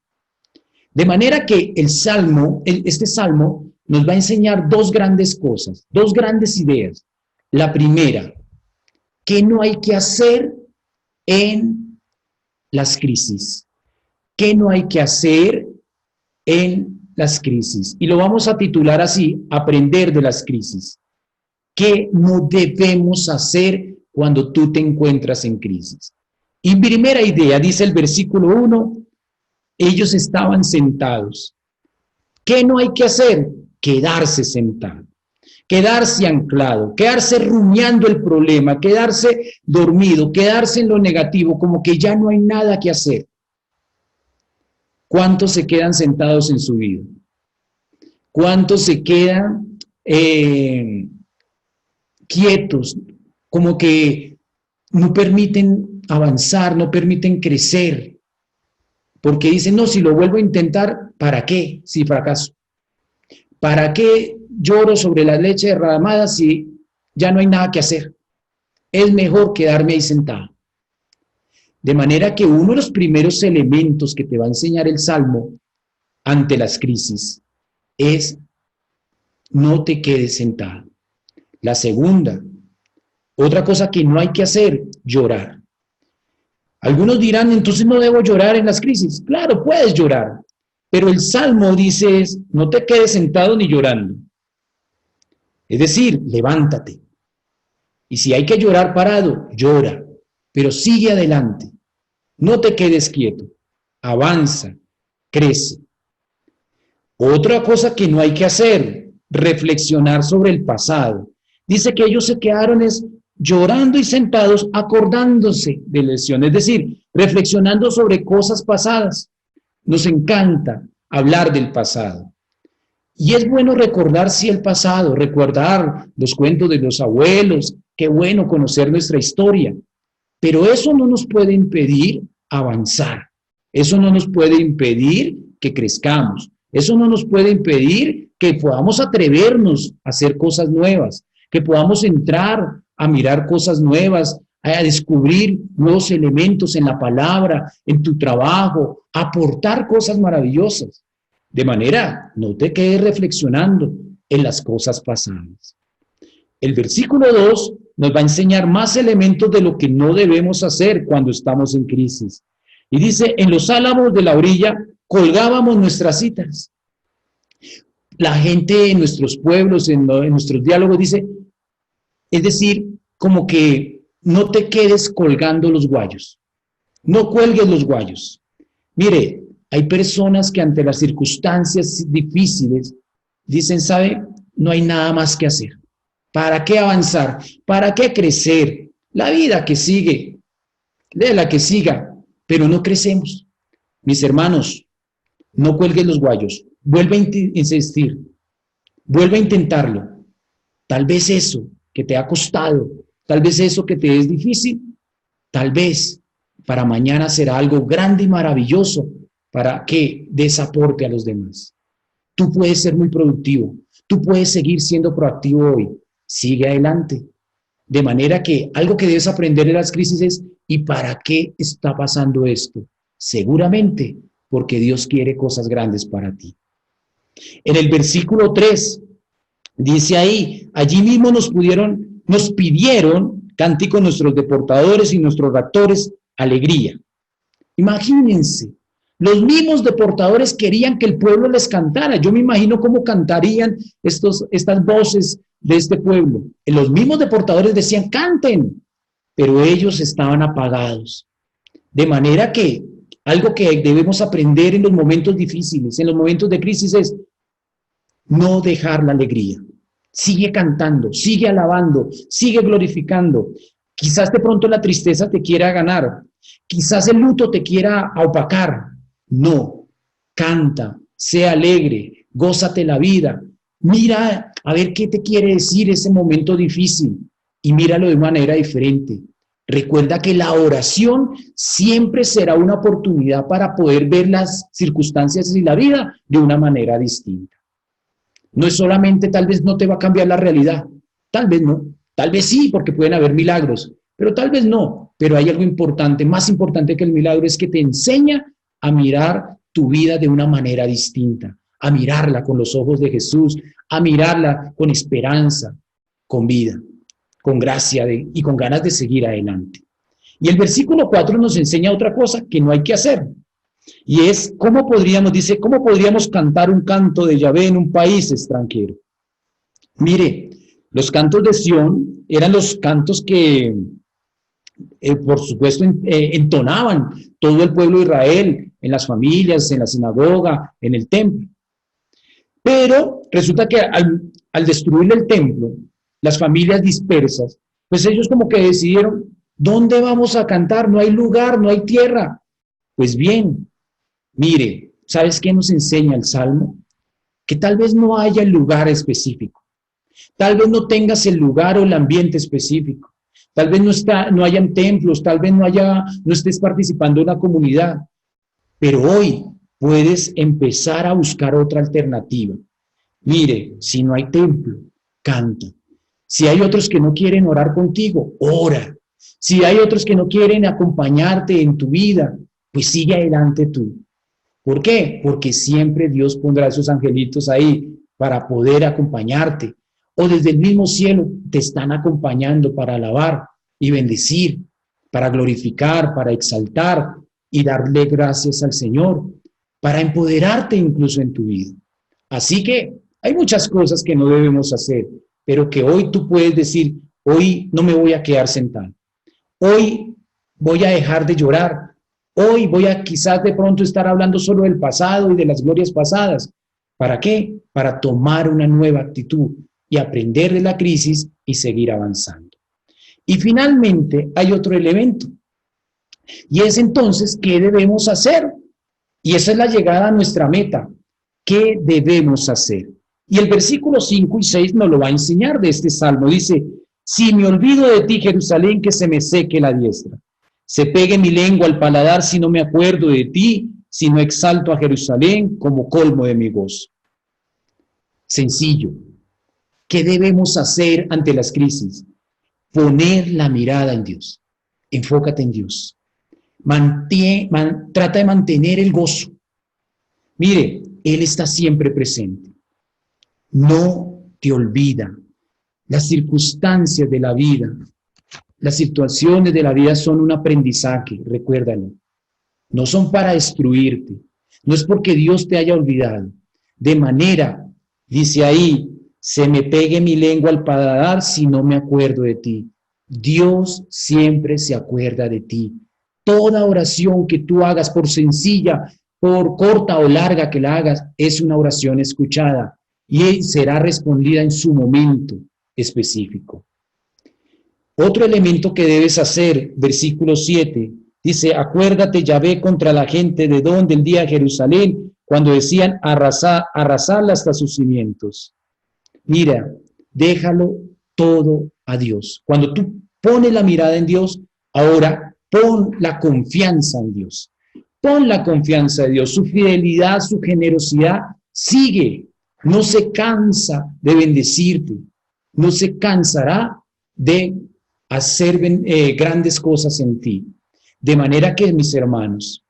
De manera que este salmo nos va a enseñar dos grandes cosas, dos grandes ideas. La primera, ¿qué no hay que hacer en las crisis? ¿Qué no hay que hacer en las crisis? Y lo vamos a titular así: aprender de las crisis. ¿Qué no debemos hacer cuando tú te encuentras en crisis? Y primera idea, dice el versículo 1, ellos estaban sentados. ¿Qué no hay que hacer? Quedarse sentado, quedarse anclado, quedarse rumiando el problema, quedarse dormido, quedarse en lo negativo, como que ya no hay nada que hacer. ¿Cuántos se quedan sentados en su vida? ¿Cuántos se quedan quietos, como que no permiten avanzar, no permiten crecer? Porque dicen, no, si lo vuelvo a intentar, ¿para qué? Si fracaso. ¿Para qué lloro sobre la leche derramada si ya no hay nada que hacer? Es mejor quedarme ahí sentado. De manera que uno de los primeros elementos que te va a enseñar el Salmo ante las crisis es: no te quedes sentado. La segunda, otra cosa que no hay que hacer, llorar. Algunos dirán, entonces no debo llorar en las crisis. Claro, puedes llorar, pero el Salmo dice, no te quedes sentado ni llorando. Es decir, levántate. Y si hay que llorar parado, llora, pero sigue adelante. No te quedes quieto, avanza, crece. Otra cosa que no hay que hacer, reflexionar sobre el pasado. Dice que ellos se quedaron llorando y sentados, acordándose de lecciones, es decir, reflexionando sobre cosas pasadas. Nos encanta hablar del pasado. Y es bueno recordar, sí, el pasado, recordar los cuentos de los abuelos. Qué bueno conocer nuestra historia. Pero eso no nos puede impedir avanzar. Eso no nos puede impedir que crezcamos. Eso no nos puede impedir que podamos atrevernos a hacer cosas nuevas, que podamos entrar a mirar cosas nuevas, a descubrir nuevos elementos en la palabra, en tu trabajo, aportar cosas maravillosas. De manera, no te quedes reflexionando en las cosas pasadas. El versículo 2 nos va a enseñar más elementos de lo que no debemos hacer cuando estamos en crisis. Y dice, en los álamos de la orilla colgábamos nuestras citas. La gente en nuestros pueblos, en nuestros diálogos dice, es decir, como que no te quedes colgando los guayos. No cuelgues los guayos. Mire, hay personas que ante las circunstancias difíciles dicen, ¿sabe? No hay nada más que hacer. ¿Para qué avanzar? ¿Para qué crecer? La vida que sigue, de la que siga, pero no crecemos. Mis hermanos, no cuelgues los guayos. Vuelve a insistir. Vuelve a intentarlo. Tal vez eso que te ha costado, tal vez eso que te es difícil, tal vez para mañana será algo grande y maravilloso para que des aporte a los demás. Tú puedes ser muy productivo. Tú puedes seguir siendo proactivo hoy. Sigue adelante. De manera que algo que debes aprender en las crisis es, ¿y para qué está pasando esto? Seguramente porque Dios quiere cosas grandes para ti. En el versículo 3, dice ahí, allí mismo nos pidieron, cánticos nuestros deportadores y nuestros raptores, alegría. Imagínense, los mismos deportadores querían que el pueblo les cantara. Yo me imagino cómo cantarían estas voces de este pueblo. Los mismos deportadores decían, canten, pero ellos estaban apagados. De manera que algo que debemos aprender en los momentos difíciles, en los momentos de crisis es no dejar la alegría. Sigue cantando, sigue alabando, sigue glorificando. Quizás de pronto la tristeza te quiera ganar, quizás el luto te quiera opacar. No, canta, sea alegre, gózate la vida. Mira a ver qué te quiere decir ese momento difícil y míralo de manera diferente. Recuerda que la oración siempre será una oportunidad para poder ver las circunstancias y la vida de una manera distinta. No es solamente, tal vez no te va a cambiar la realidad, tal vez no, tal vez sí, porque pueden haber milagros, pero tal vez no. Pero hay algo importante, más importante que el milagro, es que te enseña a mirar tu vida de una manera distinta, a mirarla con los ojos de Jesús, a mirarla con esperanza, con vida, con gracia y con ganas de seguir adelante. Y el versículo 4 nos enseña otra cosa que no hay que hacer. Y es, ¿cómo podríamos cantar un canto de Yahvé en un país extranjero? Mire, los cantos de Sión eran los cantos que, por supuesto, entonaban todo el pueblo de Israel, en las familias, en la sinagoga, en el templo. Pero resulta que al destruir el templo, las familias dispersas, pues ellos como que decidieron, ¿dónde vamos a cantar? No hay lugar, no hay tierra. Pues bien, mire, ¿sabes qué nos enseña el Salmo? Que tal vez no haya el lugar específico. Tal vez no tengas el lugar o el ambiente específico. Tal vez no hayan templos, tal vez no estés participando en una comunidad. Pero hoy puedes empezar a buscar otra alternativa. Mire, si no hay templo, canta. Si hay otros que no quieren orar contigo, ora. Si hay otros que no quieren acompañarte en tu vida, pues sigue adelante tú. ¿Por qué? Porque siempre Dios pondrá esos angelitos ahí para poder acompañarte. O desde el mismo cielo te están acompañando para alabar y bendecir, para glorificar, para exaltar y darle gracias al Señor, para empoderarte incluso en tu vida. Así que hay muchas cosas que no debemos hacer, pero que hoy tú puedes decir, hoy no me voy a quedar sentado. Hoy voy a dejar de llorar. Hoy voy a quizás de pronto estar hablando solo del pasado y de las glorias pasadas. ¿Para qué? Para tomar una nueva actitud y aprender de la crisis y seguir avanzando. Y finalmente hay otro elemento. Y es entonces, ¿qué debemos hacer? Y esa es la llegada a nuestra meta. ¿Qué debemos hacer? Y el versículo 5 y 6 nos lo va a enseñar de este salmo. Dice, si me olvido de ti, Jerusalén, que se me seque la diestra. Se pegue mi lengua al paladar si no me acuerdo de ti, si no exalto a Jerusalén como colmo de mi gozo. Sencillo. ¿Qué debemos hacer ante las crisis? Poner la mirada en Dios. Enfócate en Dios. Trata de mantener el gozo. Mire, Él está siempre presente. No te olvida. Las circunstancias de la vida, las situaciones de la vida son un aprendizaje, recuérdalo. No son para destruirte. No es porque Dios te haya olvidado. De manera, dice ahí, se me pegue mi lengua al paladar si no me acuerdo de ti. Dios siempre se acuerda de ti. Toda oración que tú hagas, por sencilla, por corta o larga que la hagas, es una oración escuchada y será respondida en su momento específico. Otro elemento que debes hacer, versículo 7, dice, acuérdate, Yahvé, contra la gente de Edom del día de Jerusalén, cuando decían arrasarla hasta sus cimientos. Mira, déjalo todo a Dios. Cuando tú pones la mirada en Dios, ahora pon la confianza en Dios. Pon la confianza en Dios, su fidelidad, su generosidad, sigue. No se cansa de bendecirte, no se cansará de hacer grandes cosas en ti. De manera que, mis hermanos,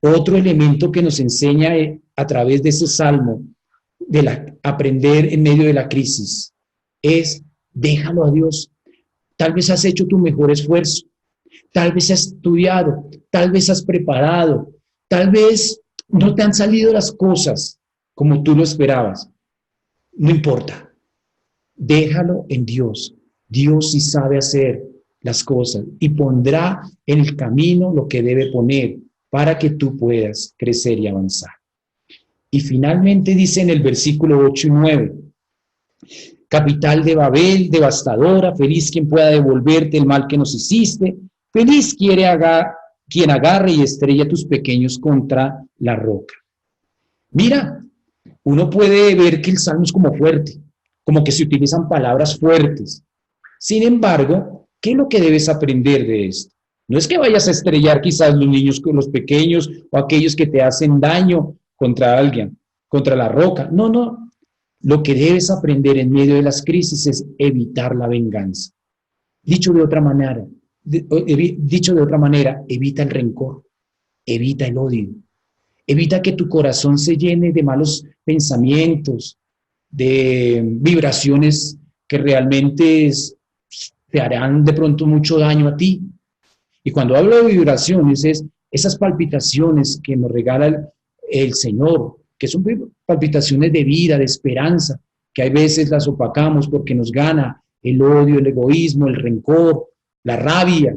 otro elemento que nos enseña a través de ese salmo, aprender en medio de la crisis, es déjalo a Dios. Tal vez has hecho tu mejor esfuerzo, tal vez has estudiado, tal vez has preparado, tal vez no te han salido las cosas como tú lo esperabas. No importa, déjalo en Dios. Dios sí sabe hacer las cosas y pondrá en el camino lo que debe poner para que tú puedas crecer y avanzar. Y finalmente dice en el versículo 8 y 9, capital de Babel, devastadora, feliz quien pueda devolverte el mal que nos hiciste, feliz quien agarre y estrella tus pequeños contra la roca. Mira, uno puede ver que el salmo es como fuerte, como que se utilizan palabras fuertes. Sin embargo, ¿qué es lo que debes aprender de esto? No es que vayas a estrellar quizás los niños con los pequeños o aquellos que te hacen daño contra alguien, contra la roca. No, no. Lo que debes aprender en medio de las crisis es evitar la venganza. Dicho de otra manera, evita el rencor, evita el odio, evita que tu corazón se llene de malos pensamientos, de vibraciones que realmente te harán de pronto mucho daño a ti. Y cuando hablo de vibraciones, es esas palpitaciones que nos regala el Señor, que son palpitaciones de vida, de esperanza, que hay veces las opacamos porque nos gana el odio, el egoísmo, el rencor, la rabia.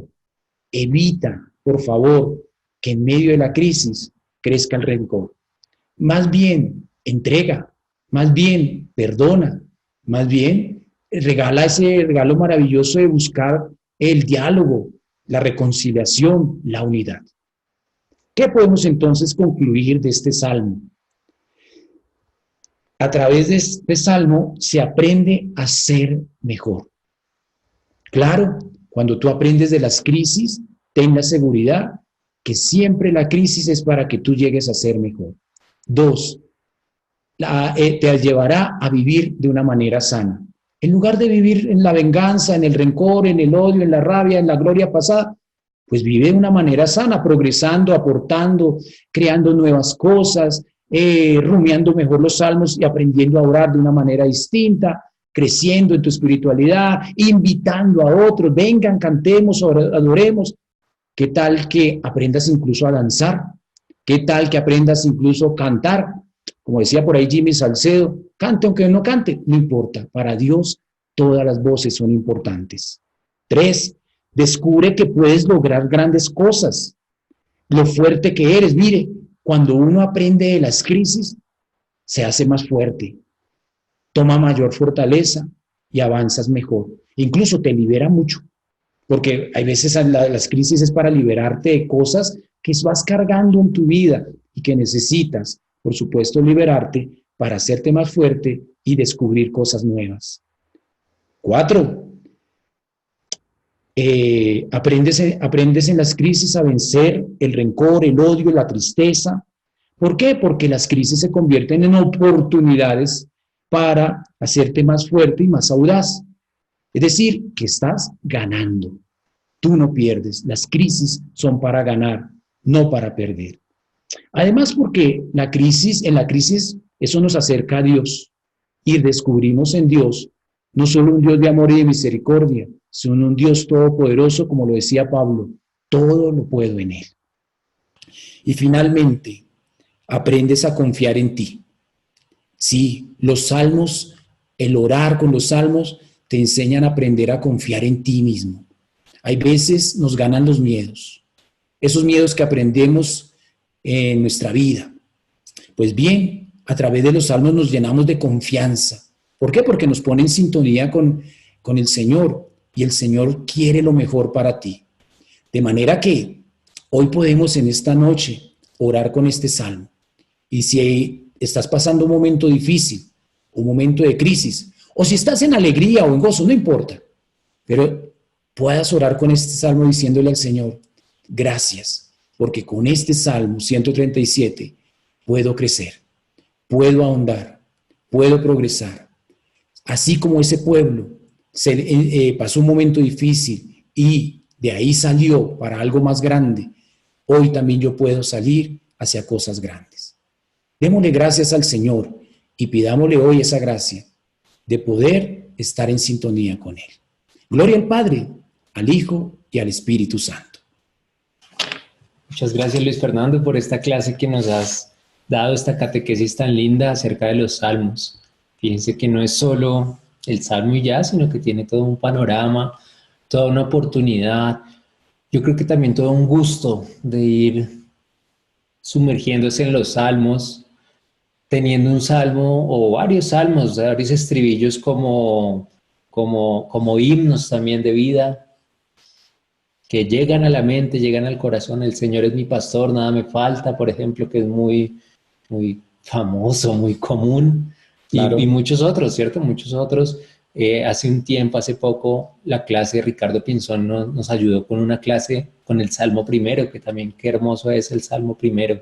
Evita, por favor, que en medio de la crisis crezca el rencor. Más bien, entrega, más bien, perdona, más bien, regala ese regalo maravilloso de buscar el diálogo, la reconciliación, la unidad. ¿Qué podemos entonces concluir de este salmo? A través de este salmo se aprende a ser mejor. Claro, cuando tú aprendes de las crisis, ten la seguridad que siempre la crisis es para que tú llegues a ser mejor. 2, te llevará a vivir de una manera sana. En lugar de vivir en la venganza, en el rencor, en el odio, en la rabia, en la gloria pasada, pues vive de una manera sana, progresando, aportando, creando nuevas cosas, rumiando mejor los salmos y aprendiendo a orar de una manera distinta, creciendo en tu espiritualidad, invitando a otros, vengan, cantemos, adoremos. ¿Qué tal que aprendas incluso a danzar? ¿Qué tal que aprendas incluso a cantar? Como decía por ahí Jimmy Salcedo, cante aunque no cante, no importa. Para Dios todas las voces son importantes. 3, descubre que puedes lograr grandes cosas. Lo fuerte que eres. Mire, cuando uno aprende de las crisis, se hace más fuerte, toma mayor fortaleza y avanzas mejor. Incluso te libera mucho, porque hay veces las crisis es para liberarte de cosas que vas cargando en tu vida y que necesitas, por supuesto, liberarte para hacerte más fuerte y descubrir cosas nuevas. 4, aprendes en las crisis a vencer el rencor, el odio, la tristeza. ¿Por qué? Porque las crisis se convierten en oportunidades para hacerte más fuerte y más audaz. Es decir, que estás ganando. Tú no pierdes. Las crisis son para ganar, no para perder. Además, porque en la crisis, eso nos acerca a Dios y descubrimos en Dios no solo un Dios de amor y de misericordia, sino un Dios todopoderoso, como lo decía Pablo, todo lo puedo en Él. Y finalmente, aprendes a confiar en ti. Sí, los salmos, el orar con los salmos, te enseñan a aprender a confiar en ti mismo. Hay veces nos ganan los miedos, esos miedos que aprendemos en nuestra vida. Pues bien, a través de los salmos nos llenamos de confianza. ¿Por qué? Porque nos pone en sintonía con el Señor y el Señor quiere lo mejor para ti. De manera que hoy podemos en esta noche orar con este salmo. Y si estás pasando un momento difícil, un momento de crisis, o si estás en alegría o en gozo, no importa, pero puedas orar con este salmo diciéndole al Señor, gracias, porque con este salmo 137 puedo crecer, puedo ahondar, puedo progresar. Así como ese pueblo pasó un momento difícil y de ahí salió para algo más grande, hoy también yo puedo salir hacia cosas grandes. Démosle gracias al Señor y pidámosle hoy esa gracia de poder estar en sintonía con Él. Gloria al Padre, al Hijo y al Espíritu Santo. Muchas gracias, Luis Fernando, por esta clase que nos has dado, esta catequesis tan linda acerca de los salmos. Fíjense que no es solo el salmo y ya, sino que tiene todo un panorama, toda una oportunidad. Yo creo que también todo un gusto de ir sumergiéndose en los salmos, teniendo un salmo o varios salmos, varios estribillos como himnos también de vida, que llegan a la mente, llegan al corazón. El Señor es mi pastor, nada me falta, por ejemplo, que es muy, muy famoso, muy común. Claro. Y muchos otros, ¿cierto? Muchos otros. Hace poco, la clase de Ricardo Pinzón nos ayudó con una clase con el Salmo primero, que también qué hermoso es el Salmo primero.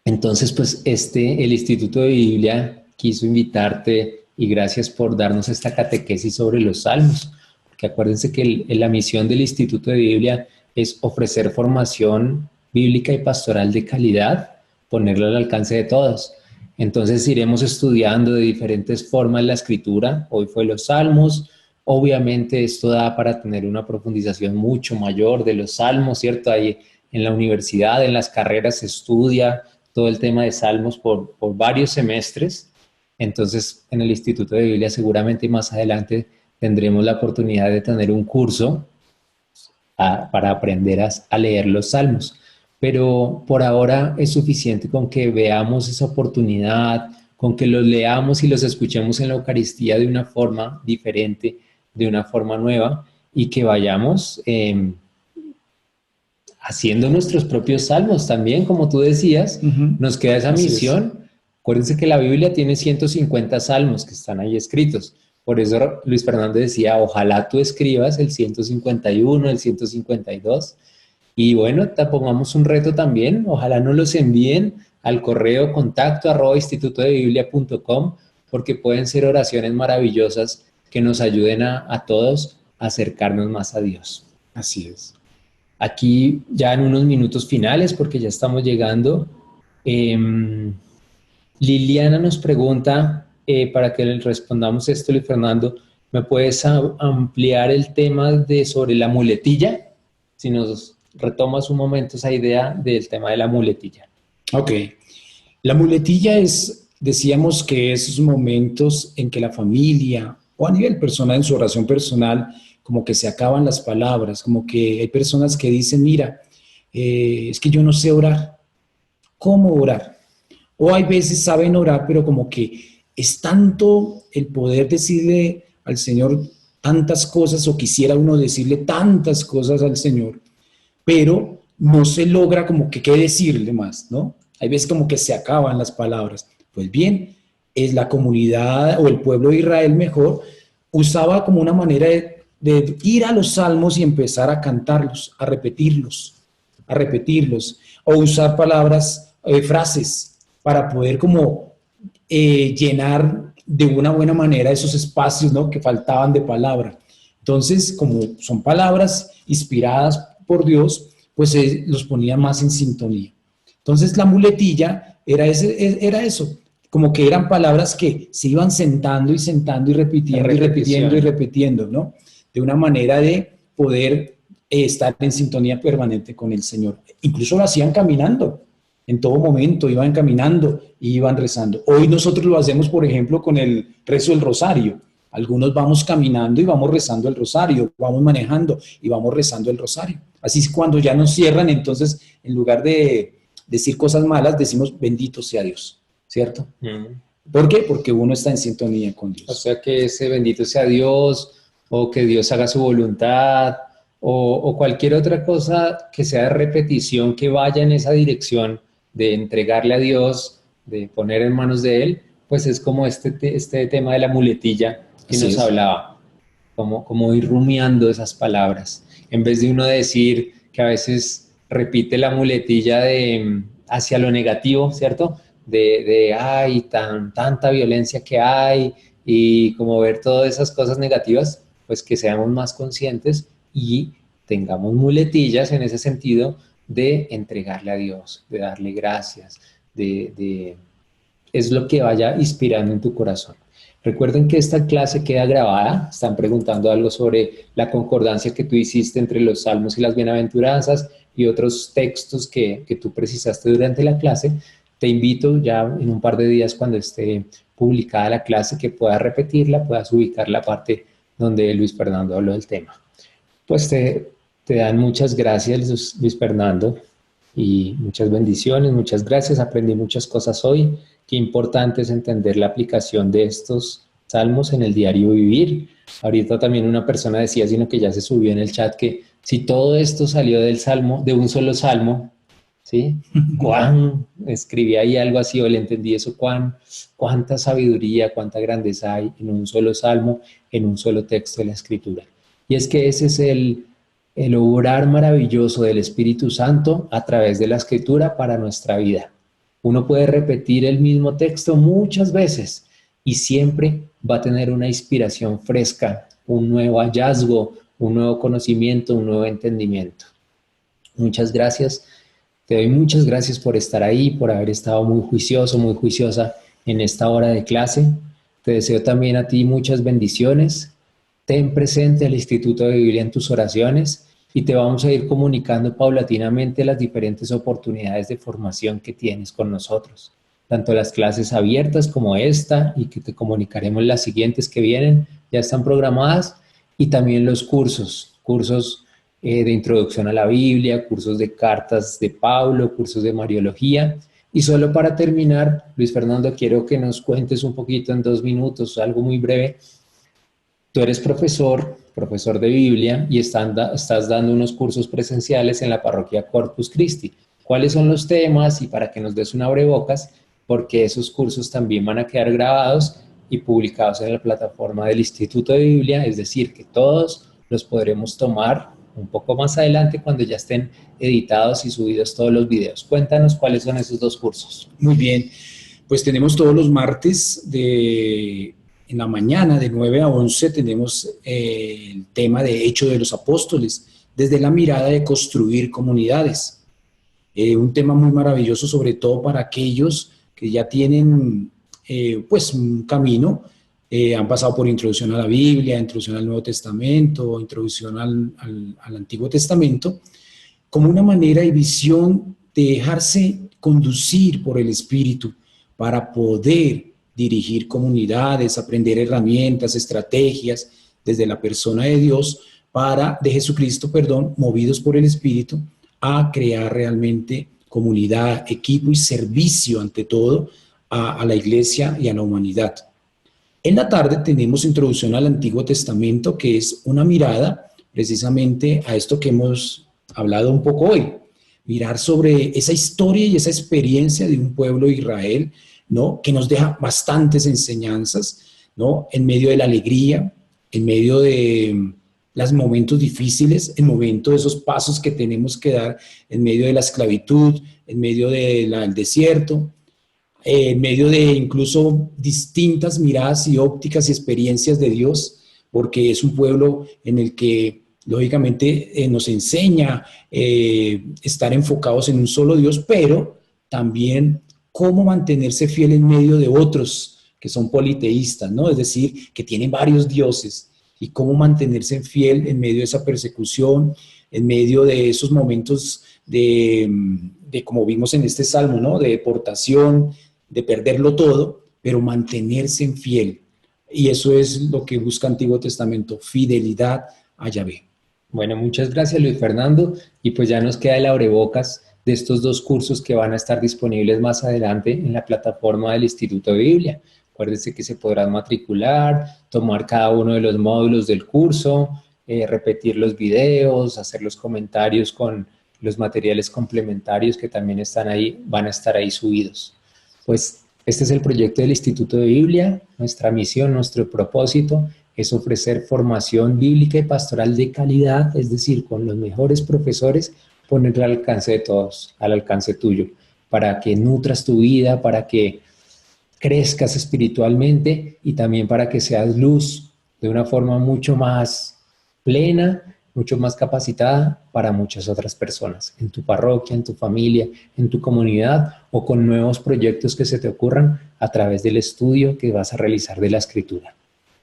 Entonces, pues el Instituto de Biblia quiso invitarte y gracias por darnos esta catequesis sobre los salmos. Porque acuérdense que la misión del Instituto de Biblia es ofrecer formación bíblica y pastoral de calidad, ponerla al alcance de todos. Entonces iremos estudiando de diferentes formas la escritura. Hoy fue los salmos. Obviamente esto da para tener una profundización mucho mayor de los salmos, ¿cierto? Ahí en la universidad, en las carreras se estudia todo el tema de salmos por varios semestres. Entonces en el Instituto de Biblia seguramente más adelante tendremos la oportunidad de tener un curso para aprender a leer los salmos. Pero por ahora es suficiente con que veamos esa oportunidad, con que los leamos y los escuchemos en la Eucaristía de una forma diferente, de una forma nueva, y que vayamos haciendo nuestros propios salmos también, como tú decías. Nos queda esa misión. Acuérdense que la Biblia tiene 150 salmos que están ahí escritos. Por eso Luis Fernando decía, ojalá tú escribas el 151, el 152. Y bueno, te pongamos un reto también, ojalá nos los envíen al correo contacto@institutodebiblia.com, porque pueden ser oraciones maravillosas que nos ayuden a todos a acercarnos más a Dios. Así es. Aquí ya en unos minutos finales, porque ya estamos llegando, Liliana nos pregunta, para que le respondamos esto, Luis Fernando, ¿me puedes ampliar el tema sobre la muletilla? Si nos retomas un momento esa idea del tema de la muletilla. Ok. La muletilla decíamos que esos momentos en que la familia o a nivel personal, en su oración personal, como que se acaban las palabras, como que hay personas que dicen, mira, es que yo no sé orar. ¿Cómo orar? O hay veces saben orar, pero como que es tanto el poder decirle al Señor tantas cosas, o quisiera uno decirle tantas cosas al Señor, pero no se logra como que qué decirle más, ¿no? Hay veces como que se acaban las palabras. Pues bien, es la comunidad o el pueblo de Israel mejor, usaba como una manera de ir a los salmos y empezar a cantarlos, a repetirlos, o usar palabras, frases, para poder como llenar de una buena manera esos espacios, ¿no?, que faltaban de palabra. Entonces, como son palabras inspiradas por Dios, pues los ponían más en sintonía. Entonces, la muletilla era eso, como que eran palabras que se iban sentando y sentando y repitiendo y repitiendo y repitiendo, ¿no? De una manera de poder estar en sintonía permanente con el Señor. Incluso lo hacían caminando. En todo momento iban caminando y iban rezando. Hoy nosotros lo hacemos, por ejemplo, con el rezo del rosario. Algunos vamos caminando y vamos rezando el rosario, vamos manejando y vamos rezando el rosario. Así es, cuando ya nos cierran, entonces, en lugar de decir cosas malas, decimos bendito sea Dios, ¿cierto? ¿Por qué? Porque uno está en sintonía con Dios. O sea, que ese bendito sea Dios, o que Dios haga su voluntad, o cualquier otra cosa que sea de repetición, que vaya en esa dirección de entregarle a Dios, de poner en manos de Él, pues es como este tema de la muletilla que nos hablaba, como ir rumiando esas palabras. En vez de uno decir que a veces repite la muletilla hacia lo negativo, ¿cierto? Ay, tanta violencia que hay, y como ver todas esas cosas negativas, pues que seamos más conscientes y tengamos muletillas en ese sentido de entregarle a Dios, de darle gracias, es lo que vaya inspirando en tu corazón. Recuerden que esta clase queda grabada. Están preguntando algo sobre la concordancia que tú hiciste entre los salmos y las bienaventuranzas y otros textos que tú precisaste durante la clase. Te invito ya en un par de días, cuando esté publicada la clase, que puedas repetirla, puedas ubicar la parte donde Luis Fernando habló del tema. Pues te dan muchas gracias, Luis Fernando, y muchas bendiciones, muchas gracias. Aprendí muchas cosas hoy. Qué importante es entender la aplicación de estos salmos en el diario vivir. Ahorita también una persona decía, sino que ya se subió en el chat, que si todo esto salió del salmo, de un solo salmo, ¿sí? Escribí ahí algo así, o le entendí eso, cuánta sabiduría, cuánta grandeza hay en un solo salmo, en un solo texto de la Escritura. Y es que ese es el obrar maravilloso del Espíritu Santo a través de la Escritura para nuestra vida. Uno puede repetir el mismo texto muchas veces y siempre va a tener una inspiración fresca, un nuevo hallazgo, un nuevo conocimiento, un nuevo entendimiento. Muchas gracias. Te doy muchas gracias por estar ahí, por haber estado muy juicioso, muy juiciosa en esta hora de clase. Te deseo también a ti muchas bendiciones. Ten presente al Instituto de Biblia en tus oraciones y te vamos a ir comunicando paulatinamente las diferentes oportunidades de formación que tienes con nosotros. Tanto las clases abiertas como esta, y que te comunicaremos las siguientes que vienen, ya están programadas, y también los cursos de introducción a la Biblia, cursos de cartas de Pablo, cursos de Mariología. Y solo para terminar, Luis Fernando, quiero que nos cuentes un poquito en 2 minutos, algo muy breve. Tú eres profesor de Biblia, y estás dando unos cursos presenciales en la parroquia Corpus Christi. ¿Cuáles son los temas? Y para que nos des un abrebocas, porque esos cursos también van a quedar grabados y publicados en la plataforma del Instituto de Biblia, es decir, que todos los podremos tomar un poco más adelante cuando ya estén editados y subidos todos los videos. Cuéntanos cuáles son esos 2 cursos. Muy bien, pues tenemos todos los martes en la mañana de 9 a 11 tenemos el tema de Hechos de los Apóstoles, desde la mirada de construir comunidades. Un tema muy maravilloso, sobre todo para aquellos que ya tienen pues un camino, han pasado por introducción a la Biblia, introducción al Nuevo Testamento, introducción al Antiguo Testamento, como una manera y visión de dejarse conducir por el Espíritu para poder dirigir comunidades, aprender herramientas, estrategias desde la persona de Dios, de Jesucristo, movidos por el Espíritu, a crear realmente comunidad, equipo y servicio ante todo a la iglesia y a la humanidad. En la tarde tenemos introducción al Antiguo Testamento, que es una mirada precisamente a esto que hemos hablado un poco hoy, mirar sobre esa historia y esa experiencia de un pueblo de Israel, ¿no?, que nos deja bastantes enseñanzas, ¿no?, en medio de la alegría, en medio de los momentos difíciles, en medio de esos pasos que tenemos que dar en medio de la esclavitud, en medio del desierto, en medio de incluso distintas miradas y ópticas y experiencias de Dios, porque es un pueblo en el que lógicamente nos enseña estar enfocados en un solo Dios, pero también cómo mantenerse fiel en medio de otros que son politeístas, ¿no? Es decir, que tienen varios dioses, y cómo mantenerse fiel en medio de esa persecución, en medio de esos momentos como vimos en este salmo, ¿no? De deportación, de perderlo todo, pero mantenerse en fiel. Y eso es lo que busca Antiguo Testamento, fidelidad a Yahvé. Bueno, muchas gracias Luis Fernando, y pues ya nos queda el abrebocas de estos dos cursos que van a estar disponibles más adelante en la plataforma del Instituto de Biblia. Acuérdense que se podrán matricular, tomar cada uno de los módulos del curso, repetir los videos, hacer los comentarios con los materiales complementarios que también están ahí, van a estar ahí subidos. Pues este es el proyecto del Instituto de Biblia. Nuestra misión, nuestro propósito es ofrecer formación bíblica y pastoral de calidad, es decir, con los mejores profesores, ponerla al alcance de todos, al alcance tuyo, para que nutras tu vida, para que crezcas espiritualmente y también para que seas luz de una forma mucho más plena, mucho más capacitada para muchas otras personas, en tu parroquia, en tu familia, en tu comunidad o con nuevos proyectos que se te ocurran a través del estudio que vas a realizar de la Escritura.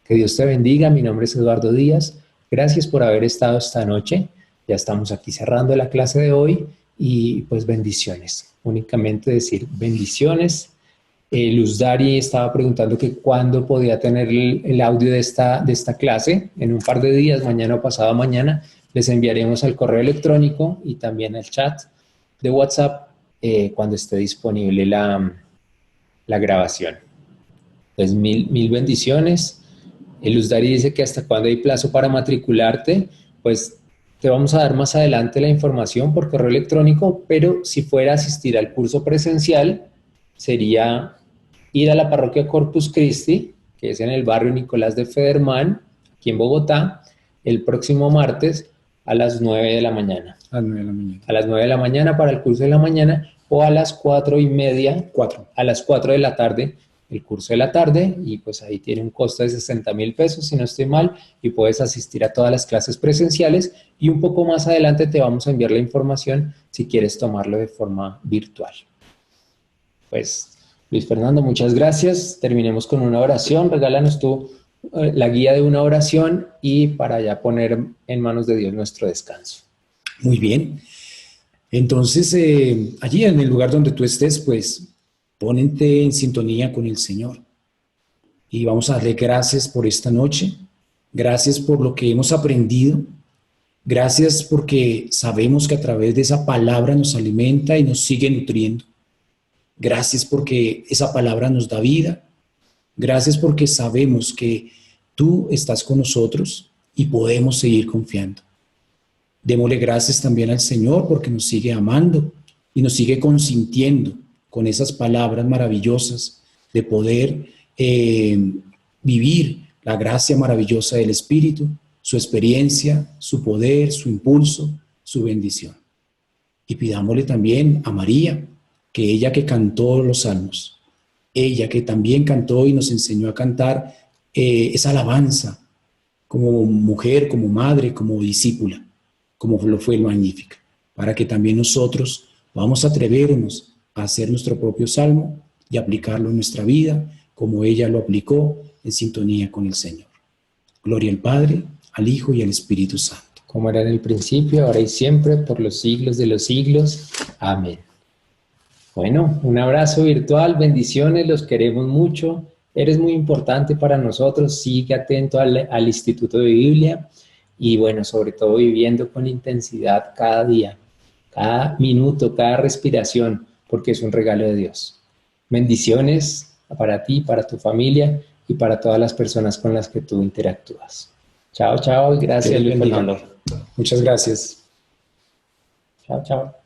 Que Dios te bendiga, mi nombre es Eduardo Díaz, gracias por haber estado esta noche, ya estamos aquí cerrando la clase de hoy y pues bendiciones, únicamente decir bendiciones. Luz Dari estaba preguntando que cuándo podía tener el audio de esta clase. En un par de días, mañana o pasado mañana, les enviaremos al correo electrónico y también al chat de WhatsApp cuando esté disponible la grabación. Pues mil bendiciones. Luz Dari dice que hasta cuándo hay plazo para matricularte. Pues te vamos a dar más adelante la información por correo electrónico, pero si fuera a asistir al curso presencial, sería ir a la parroquia Corpus Christi, que es en el barrio Nicolás de Federman, aquí en Bogotá, el próximo martes a las 9 de la mañana. A las 9 de la mañana. A las 9 de la mañana para el curso de la mañana, o a las 4:30, a las 4 de la tarde, el curso de la tarde, y pues ahí tiene un costo de 60,000 pesos, si no estoy mal, y puedes asistir a todas las clases presenciales, y un poco más adelante te vamos a enviar la información si quieres tomarlo de forma virtual. Pues Luis Fernando, muchas gracias. Terminemos con una oración. Regálanos tú la guía de una oración y para ya poner en manos de Dios nuestro descanso. Muy bien. Entonces, allí en el lugar donde tú estés, pues, ponente en sintonía con el Señor. Y vamos a darle gracias por esta noche. Gracias por lo que hemos aprendido. Gracias porque sabemos que a través de esa palabra nos alimenta y nos sigue nutriendo. Gracias porque esa palabra nos da vida. Gracias porque sabemos que tú estás con nosotros y podemos seguir confiando. Démosle gracias también al Señor porque nos sigue amando y nos sigue consintiendo con esas palabras maravillosas de poder vivir la gracia maravillosa del Espíritu, su experiencia, su poder, su impulso, su bendición. Y pidámosle también a María, que ella que cantó los salmos, ella que también cantó y nos enseñó a cantar esa alabanza como mujer, como madre, como discípula, como lo fue el Magnífica, para que también nosotros vamos a atrevernos a hacer nuestro propio salmo y aplicarlo en nuestra vida, como ella lo aplicó en sintonía con el Señor. Gloria al Padre, al Hijo y al Espíritu Santo. Como era en el principio, ahora y siempre, por los siglos de los siglos. Amén. Bueno, un abrazo virtual, bendiciones, los queremos mucho. Eres muy importante para nosotros, sigue atento al Instituto de Biblia y bueno, sobre todo viviendo con intensidad cada día, cada minuto, cada respiración, porque es un regalo de Dios. Bendiciones para ti, para tu familia y para todas las personas con las que tú interactúas. Chao, chao y gracias, Luis Fernando. Muchas gracias. Chao, chao.